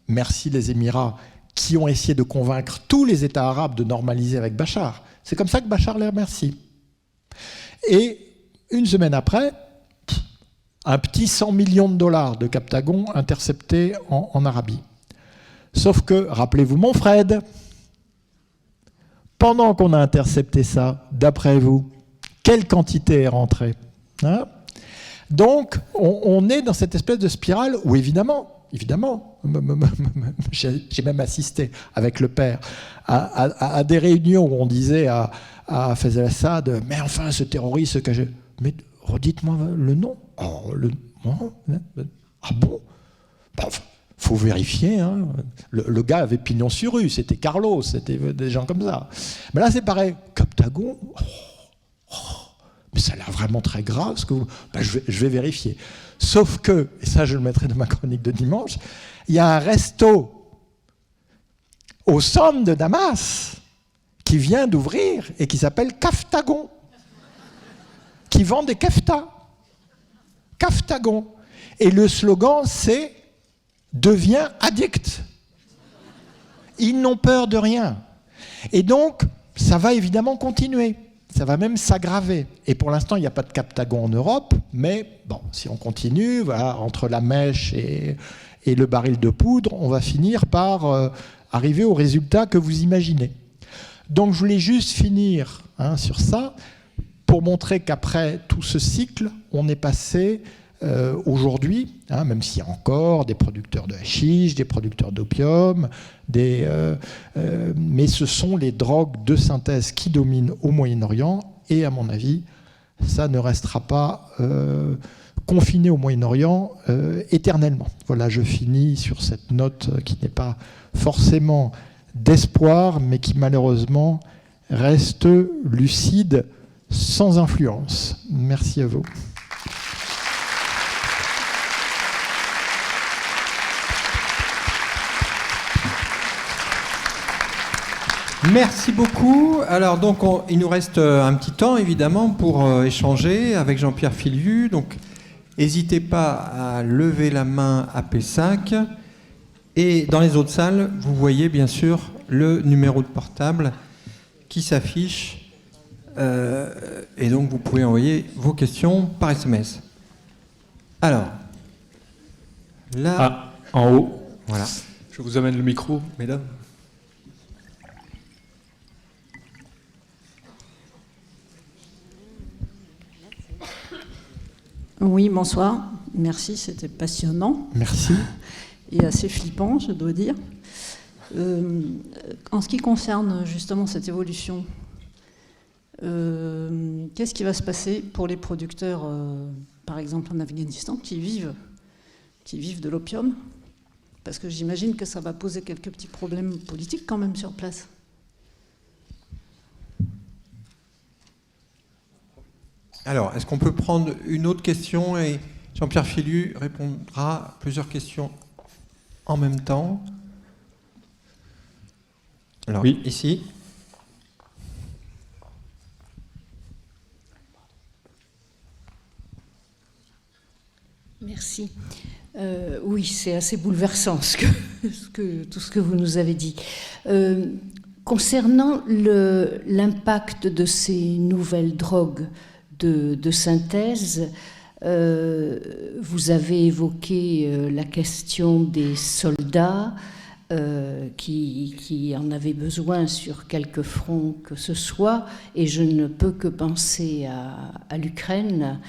Merci les Émirats qui ont essayé de convaincre tous les États arabes de normaliser avec Bachar. C'est comme ça que Bachar les remercie. Et une semaine après, un petit 100 millions de dollars de Captagon interceptés en Arabie. Sauf que, rappelez-vous mon Fred, pendant qu'on a intercepté ça, d'après vous, quelle quantité est rentrée, hein? Donc, on est dans cette espèce de spirale où, évidemment, j'ai même assisté avec le père à des réunions où on disait à Fayez al-Assad, mais enfin, ce terroriste que j'ai... Mais redites-moi le nom. Oh, ah bon? Faut vérifier. Hein. Le gars avait pignon sur rue, c'était Carlos, c'était des gens comme ça. Mais là, c'est pareil. Captagon, mais ça a l'air vraiment très grave. Ce que vous... je vais vérifier. Sauf que, et ça je le mettrai dans ma chronique de dimanche, il y a un resto au centre de Damas qui vient d'ouvrir et qui s'appelle Kaftagon, qui vend des keftas. Kaftagon. Et le slogan, c'est « Deviens addict ». Ils n'ont peur de rien. Et donc, ça va évidemment continuer. Ça va même s'aggraver. Et pour l'instant, il n'y a pas de Captagon en Europe, mais bon, si on continue, voilà, entre la mèche et le baril de poudre, on va finir par arriver au résultat que vous imaginez. Donc je voulais juste finir sur ça, pour montrer qu'après tout ce cycle, on est passé aujourd'hui, même s'il y a encore des producteurs de hashish, des producteurs d'opium, mais ce sont les drogues de synthèse qui dominent au Moyen-Orient, et à mon avis, ça ne restera pas confiné au Moyen-Orient éternellement. Voilà, je finis sur cette note qui n'est pas forcément d'espoir, mais qui malheureusement reste lucide, sans influence. Merci à vous. Merci beaucoup. Alors donc il nous reste un petit temps évidemment pour échanger avec Jean-Pierre Filiu. Donc n'hésitez pas à lever la main à P5. Et dans les autres salles, vous voyez bien sûr le numéro de portable qui s'affiche. Et donc vous pouvez envoyer vos questions par SMS. Alors, là... en haut. Voilà. Je vous amène le micro, mesdames. Oui, bonsoir. Merci, c'était passionnant. Merci. Et assez flippant, je dois dire. En ce qui concerne justement cette évolution, qu'est-ce qui va se passer pour les producteurs, par exemple en Afghanistan, qui vivent de l'opium? Parce que j'imagine que ça va poser quelques petits problèmes politiques quand même sur place. Alors, est-ce qu'on peut prendre une autre question et Jean-Pierre Filu répondra à plusieurs questions en même temps. Alors, oui, ici. Merci. Oui, c'est assez bouleversant tout ce que vous nous avez dit. Concernant l'impact de ces nouvelles drogues de synthèse, vous avez évoqué la question des soldats qui en avaient besoin sur quelque front que ce soit, et je ne peux que penser à l'Ukraine,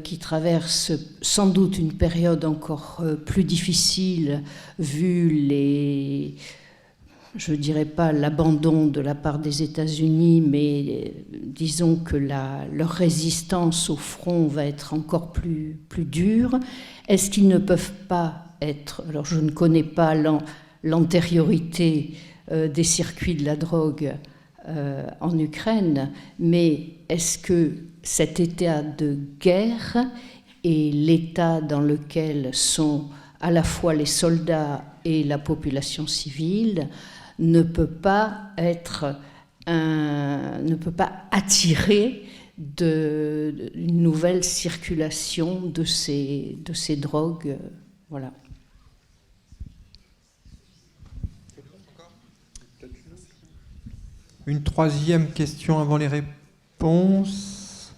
qui traverse sans doute une période encore plus difficile vu je ne dirais pas l'abandon de la part des États-Unis, mais disons que leur résistance au front va être encore plus dure. Est-ce qu'ils ne peuvent pas être... Alors je ne connais pas l'antériorité des circuits de la drogue en Ukraine, mais est-ce que cet état de guerre et l'état dans lequel sont à la fois les soldats et la population civile ne peut pas attirer une nouvelle circulation de ces drogues, voilà. Une troisième question avant les réponses.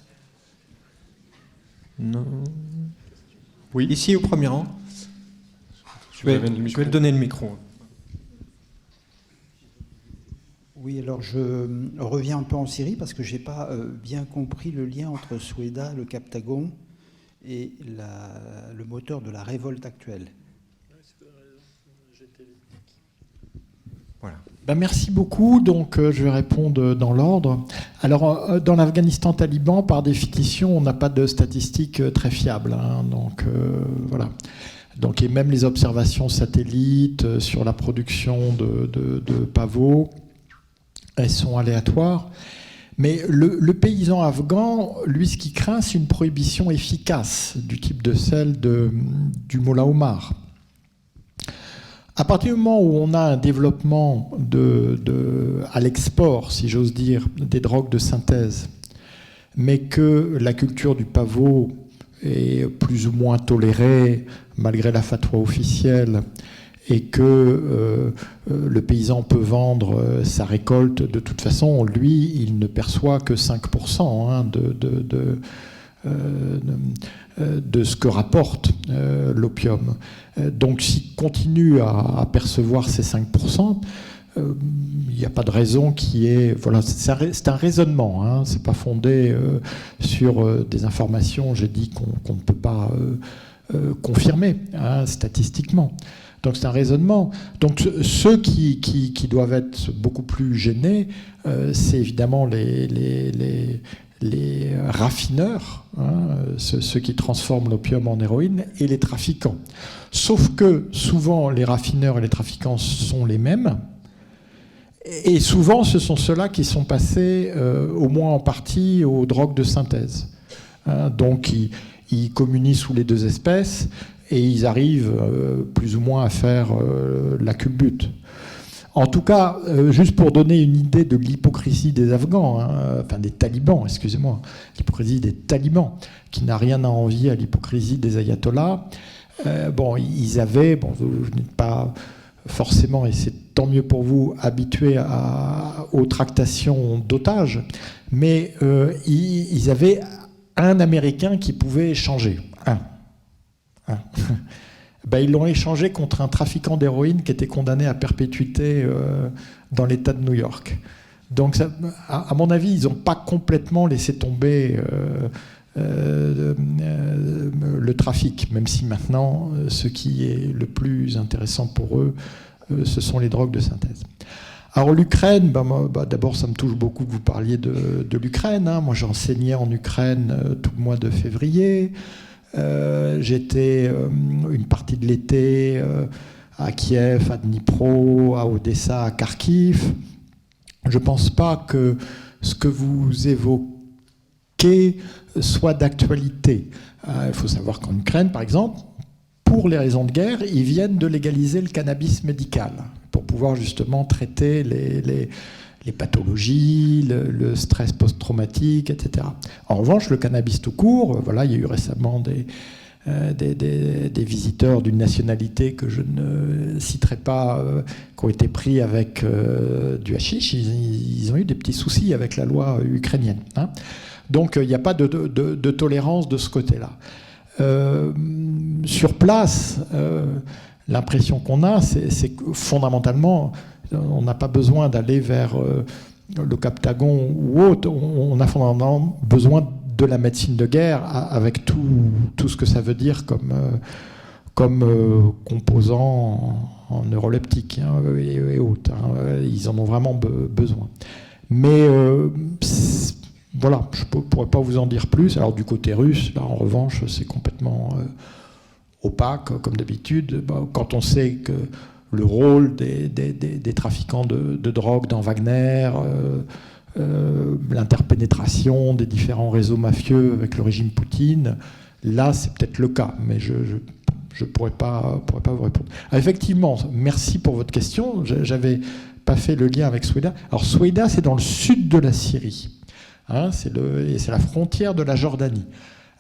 Non. Oui. Ici au premier rang. Je vais le donner le micro. Oui, alors je reviens un peu en Syrie parce que je n'ai pas bien compris le lien entre Soueda, le Captagon et le moteur de la révolte actuelle. Voilà. Ben merci beaucoup. Donc, je vais répondre dans l'ordre. Alors, dans l'Afghanistan taliban, par définition, on n'a pas de statistiques très fiables. Hein, donc, voilà. Donc, et même les observations satellites sur la production de pavots, elles sont aléatoires. Mais le paysan afghan, lui, ce qu'il craint, c'est une prohibition efficace du type de celle du Mollah Omar. À partir du moment où on a un développement à l'export, si j'ose dire, des drogues de synthèse, mais que la culture du pavot est plus ou moins tolérée malgré la fatwa officielle, et que le paysan peut vendre sa récolte, de toute façon, lui, il ne perçoit que 5% hein, de ce que rapporte l'opium. Donc s'il continue à percevoir ces 5%, il n'y a pas de raison qui est... Voilà, c'est un raisonnement, hein, c'est pas fondé sur des informations, j'ai dit, qu'on ne peut pas confirmer hein, statistiquement. Donc c'est un raisonnement. Donc ceux qui doivent être beaucoup plus gênés, c'est évidemment les raffineurs, hein, ceux qui transforment l'opium en héroïne, et les trafiquants. Sauf que souvent les raffineurs et les trafiquants sont les mêmes, et souvent ce sont ceux-là qui sont passés au moins en partie aux drogues de synthèse. Hein, donc ils communient sous les deux espèces, et ils arrivent plus ou moins à faire la culbute. En tout cas, juste pour donner une idée de l'hypocrisie des Afghans, hein, enfin des talibans, excusez-moi, l'hypocrisie des talibans, qui n'a rien à envier à l'hypocrisie des ayatollahs. Ils avaient, vous n'êtes pas forcément, et c'est tant mieux pour vous, habitués aux tractations d'otages, mais ils avaient un Américain qui pouvait échanger, ils l'ont échangé contre un trafiquant d'héroïne qui était condamné à perpétuité dans l'État de New York. Donc, à mon avis, ils n'ont pas complètement laissé tomber le trafic, même si maintenant, ce qui est le plus intéressant pour eux, ce sont les drogues de synthèse. Alors l'Ukraine, d'abord ça me touche beaucoup que vous parliez de l'Ukraine. Moi j'enseignais en Ukraine tout le mois de février. J'étais une partie de l'été à Kiev, à Dnipro, à Odessa, à Kharkiv. Je ne pense pas que ce que vous évoquez soit d'actualité. Il faut savoir qu'en Ukraine, par exemple, pour les raisons de guerre, ils viennent de légaliser le cannabis médical pour pouvoir justement traiter les pathologies, le stress post-traumatique, etc. En revanche, le cannabis tout court, voilà, il y a eu récemment des visiteurs d'une nationalité que je ne citerai pas, qui ont été pris avec du hashish. Ils ont eu des petits soucis avec la loi ukrainienne. Donc il n'y a pas de tolérance de ce côté-là. Sur place, l'impression qu'on a, c'est que fondamentalement, on n'a pas besoin d'aller vers le Captagon ou autre. On a fondamentalement besoin de la médecine de guerre avec tout ce que ça veut dire comme composant en neuroleptique et autres. Ils en ont vraiment besoin. Mais voilà, je ne pourrais pas vous en dire plus. Alors du côté russe, là en revanche, c'est complètement opaque, comme d'habitude. Quand on sait que le rôle des trafiquants de drogue dans Wagner, l'interpénétration des différents réseaux mafieux avec le régime Poutine, là c'est peut-être le cas, mais je ne pourrais pas vous répondre. Alors, effectivement, merci pour votre question. J'avais pas fait le lien avec Soueïda. Alors Soueïda, c'est dans le sud de la Syrie. C'est la frontière de la Jordanie.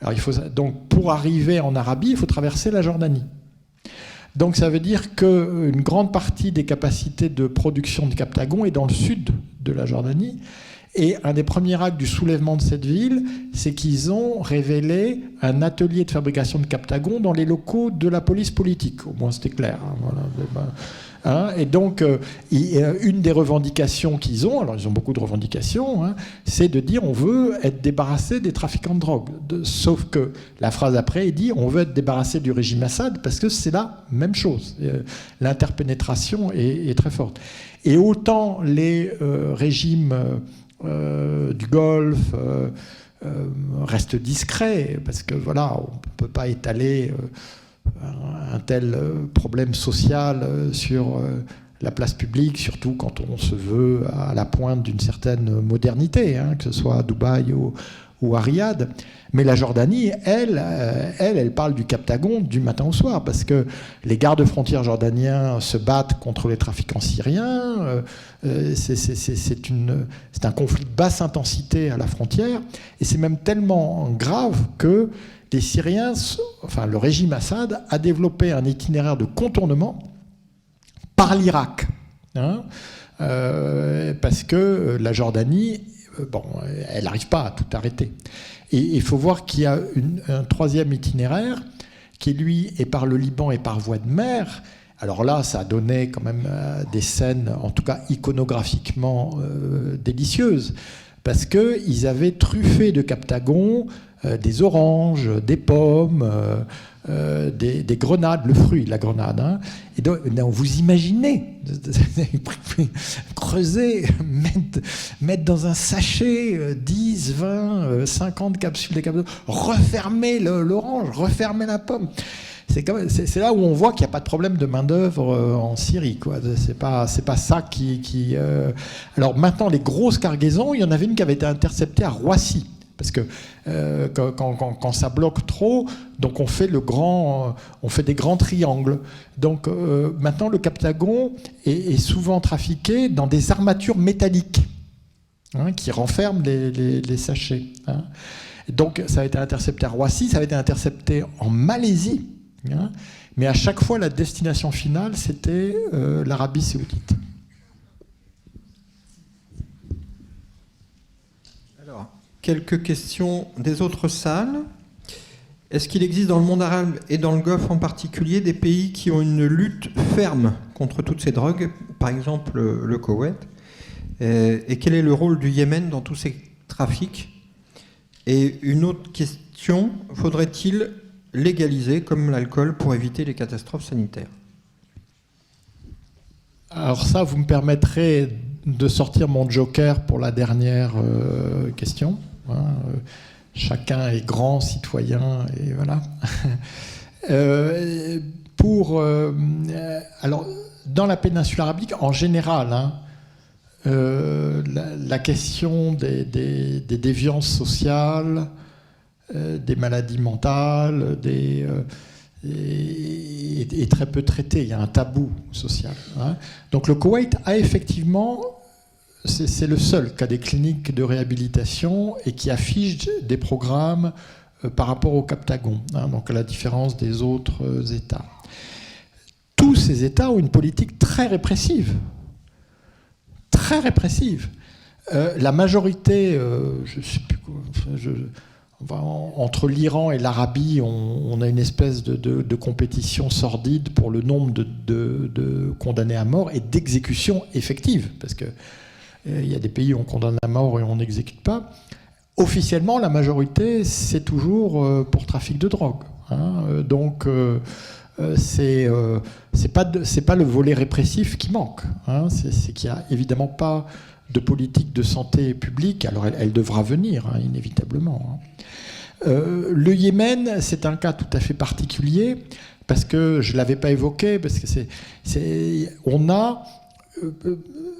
Alors, donc pour arriver en Arabie, il faut traverser la Jordanie. Donc ça veut dire qu'une grande partie des capacités de production de Captagon est dans le sud de la Jordanie. Et un des premiers actes du soulèvement de cette ville, c'est qu'ils ont révélé un atelier de fabrication de Captagon dans les locaux de la police politique. Au moins c'était clair. Et donc, une des revendications qu'ils ont, alors ils ont beaucoup de revendications, c'est de dire on veut être débarrassé des trafiquants de drogue. Sauf que la phrase après, il dit on veut être débarrassé du régime Assad parce que c'est la même chose. L'interpénétration est très forte. Et autant les régimes du Golfe restent discrets, parce que voilà, on ne peut pas étaler un tel problème social sur la place publique, surtout quand on se veut à la pointe d'une certaine modernité, que ce soit à Dubaï ou à Riyad. Mais la Jordanie, elle parle du Captagon du matin au soir, parce que les gardes-frontières jordaniens se battent contre les trafiquants syriens. C'est un conflit de basse intensité à la frontière, et c'est même tellement grave que les Syriens, enfin le régime Assad, a développé un itinéraire de contournement par l'Irak, parce que la Jordanie, elle n'arrive pas à tout arrêter. Et il faut voir qu'il y a un troisième itinéraire qui, lui, est par le Liban et par voie de mer. Alors là, ça a donné quand même des scènes, en tout cas iconographiquement délicieuses, parce qu'ils avaient truffé de Captagon des oranges, des pommes, des grenades, le fruit, la grenade. Et donc, vous imaginez creuser, mettre dans un sachet 10, 20, 50 capsules de Captagon, refermer l'orange, refermer la pomme. C'est là où on voit qu'il n'y a pas de problème de main-d'œuvre en Syrie, quoi. C'est pas ça qui. Alors maintenant, les grosses cargaisons, il y en avait une qui avait été interceptée à Roissy. Parce que quand ça bloque trop, donc on fait des grands triangles. Donc maintenant, le Captagon est souvent trafiqué dans des armatures métalliques qui renferment les sachets. Donc ça a été intercepté à Roissy, ça a été intercepté en Malaisie. Mais à chaque fois, la destination finale, c'était l'Arabie Saoudite. Alors, quelques questions des autres salles. Est-ce qu'il existe dans le monde arabe et dans le Golfe en particulier des pays qui ont une lutte ferme contre toutes ces drogues, par exemple le Koweït, et quel est le rôle du Yémen dans tous ces trafics? Et une autre question question, faudrait-il légaliser comme l'alcool pour éviter les catastrophes sanitaires? Alors ça, vous me permettrez de sortir mon joker pour la dernière question. Chacun est grand citoyen et voilà. Alors, dans la péninsule arabique, en général, la question des déviances sociales, des maladies mentales, est très peu traitée. Il y a un tabou social. Donc le Koweït a effectivement, c'est le seul qui a des cliniques de réhabilitation et qui affiche des programmes par rapport au Captagon, donc à la différence des autres États. Tous ces États ont une politique très répressive. Très répressive. La majorité, je sais plus quoi, entre l'Iran et l'Arabie, on a une espèce de compétition sordide pour le nombre de condamnés à mort et d'exécutions effectives. Parce qu'il y a des pays où on condamne à mort et on n'exécute pas. Officiellement, la majorité, c'est toujours pour trafic de drogue. Donc, c'est pas le volet répressif qui manque. C'est qu'il n'y a évidemment pas de politique de santé publique. Alors, elle devra venir, inévitablement. Le Yémen, c'est un cas tout à fait particulier, parce que je ne l'avais pas évoqué, parce que on a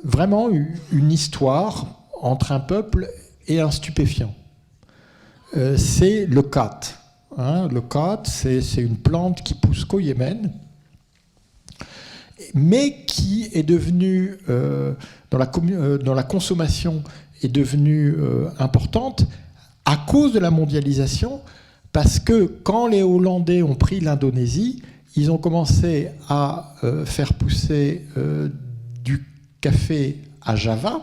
vraiment une histoire entre un peuple et un stupéfiant. C'est le khat. Le khat, c'est une plante qui pousse qu'au Yémen, mais qui est devenue, dans la consommation, est devenue importante à cause de la mondialisation, parce que quand les Hollandais ont pris l'Indonésie, ils ont commencé à faire pousser du café à Java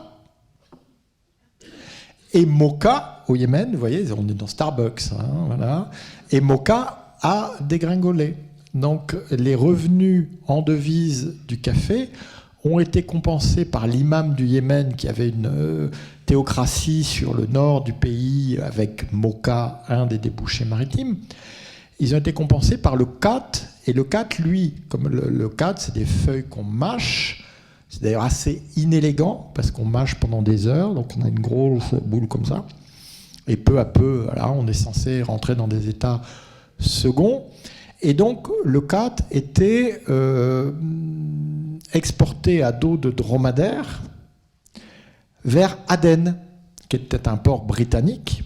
et moka au Yémen. Vous voyez, on est dans Starbucks, voilà. Et moka a dégringolé. Donc les revenus en devise du café ont été compensés par l'imam du Yémen qui avait une théocratie sur le nord du pays avec Mocha, un des débouchés maritimes. Ils ont été compensés par le khat. Et le khat, lui, comme le khat, c'est des feuilles qu'on mâche. C'est d'ailleurs assez inélégant parce qu'on mâche pendant des heures. Donc on a une grosse boule comme ça. Et peu à peu, voilà, on est censé rentrer dans des états seconds. Et donc le khat était exporté à dos de dromadaire vers Aden, qui était un port britannique,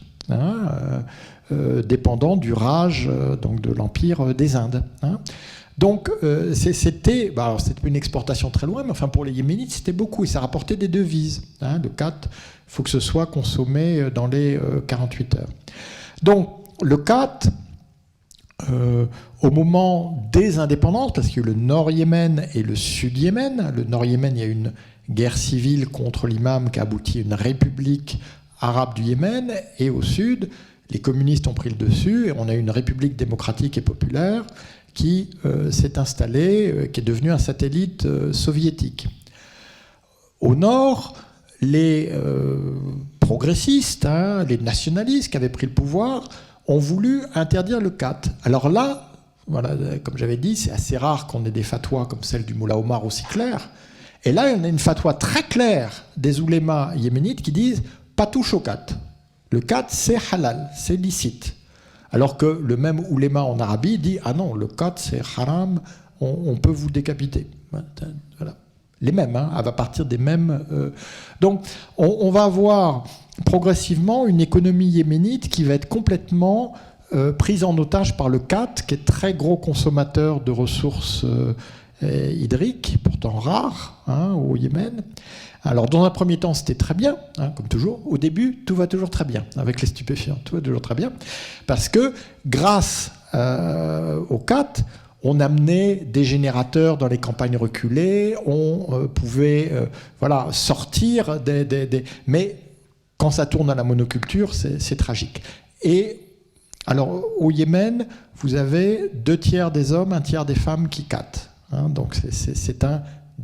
dépendant du Raj, donc de l'Empire des Indes. Donc c'était une exportation très loin, mais enfin pour les Yéménites, c'était beaucoup, et ça rapportait des devises. Le khat, il faut que ce soit consommé dans les 48 heures. Donc le khat, au moment des indépendances, parce qu'il y a eu le Nord-Yémen et le Sud-Yémen. Le Nord-Yémen, il y a eu une guerre civile contre l'imam qui a abouti à une république arabe du Yémen. Et au Sud, les communistes ont pris le dessus et on a eu une république démocratique et populaire qui s'est installée, qui est devenue un satellite soviétique. Au Nord, les progressistes, les nationalistes qui avaient pris le pouvoir, ont voulu interdire le khat. Alors là, voilà, comme j'avais dit, c'est assez rare qu'on ait des fatwas comme celle du Moullah Omar aussi claires. Et là, on a une fatwa très claire des oulémas yéménites qui disent « pas touche au khat ». Le khat, c'est halal, c'est licite. Alors que le même ouléma en Arabie dit « ah non, le khat, c'est haram, on peut vous décapiter ». Voilà. Les mêmes, à partir des mêmes... Donc, on va avoir progressivement une économie yéménite qui va être complètement prise en otage par le khat, qui est très gros consommateur de ressources hydriques, pourtant rares, au Yémen. Alors, dans un premier temps, c'était très bien, comme toujours. Au début, tout va toujours très bien, avec les stupéfiants, tout va toujours très bien, parce que grâce au khat, on amenait des générateurs dans les campagnes reculées, on pouvait sortir mais quand ça tourne à la monoculture, c'est tragique. Et alors, au Yémen, vous avez 2 tiers des hommes, 1 tiers des femmes qui khattent. Donc c'est un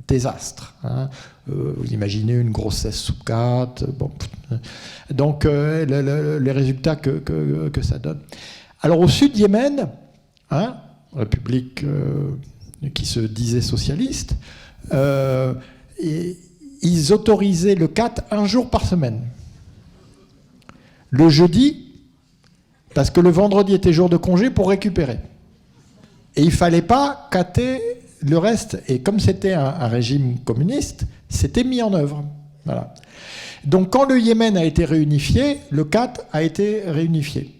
désastre. Hein. Vous imaginez une grossesse sous 4, bon. Donc les résultats que ça donne. Alors au sud Yémen, hein, république qui se disait socialiste, ils autorisaient le CAT un jour par semaine. Le jeudi, parce que le vendredi était jour de congé pour récupérer. Et il ne fallait pas cater le reste. Et comme c'était un régime communiste, c'était mis en œuvre. Voilà. Donc quand le Yémen a été réunifié, le CAT a été réunifié.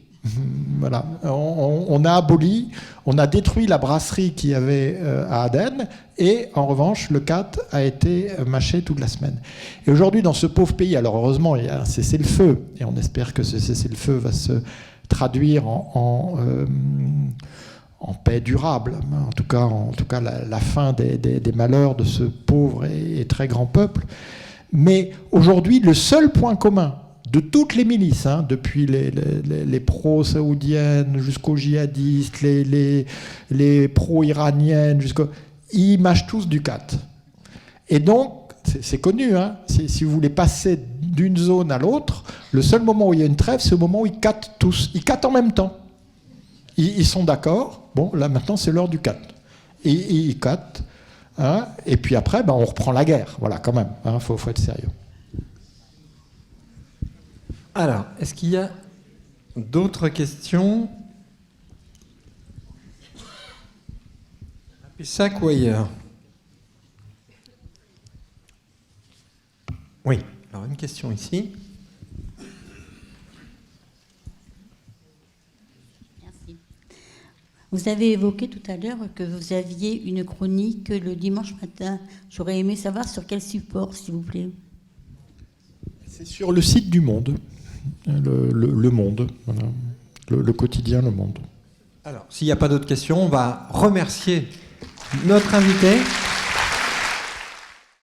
Voilà. On a aboli, on a détruit la brasserie qu'il y avait à Aden, et en revanche, le CAT a été mâché toute la semaine. Et aujourd'hui, dans ce pauvre pays, alors heureusement, il y a un cessez-le-feu, et on espère que ce cessez-le-feu va se traduire en paix durable, en tout cas la fin des malheurs de ce pauvre et très grand peuple. Mais aujourd'hui, le seul point commun de toutes les milices, hein, depuis les pro-saoudiennes jusqu'aux djihadistes, les pro-iraniennes, ils mâchent tous du CAT. Et donc, c'est connu, hein, si vous voulez passer d'une zone à l'autre, le seul moment où il y a une trêve, c'est au moment où ils catent tous. Ils catent en même temps. Ils sont d'accord, bon, là maintenant c'est l'heure du CAT. Et ils catent, hein, et puis après, on reprend la guerre, voilà, quand même, hein, faut être sérieux. Alors, est-ce qu'il y a d'autres questions? À Pessac ou ailleurs? Oui, alors une question ici. Merci. Vous avez évoqué tout à l'heure que vous aviez une chronique le dimanche matin. J'aurais aimé savoir sur quel support, s'il vous plaît. C'est sur le site du Monde. Le Monde, voilà. Le quotidien Le Monde. Alors, s'il n'y a pas d'autres questions, on va remercier notre invité.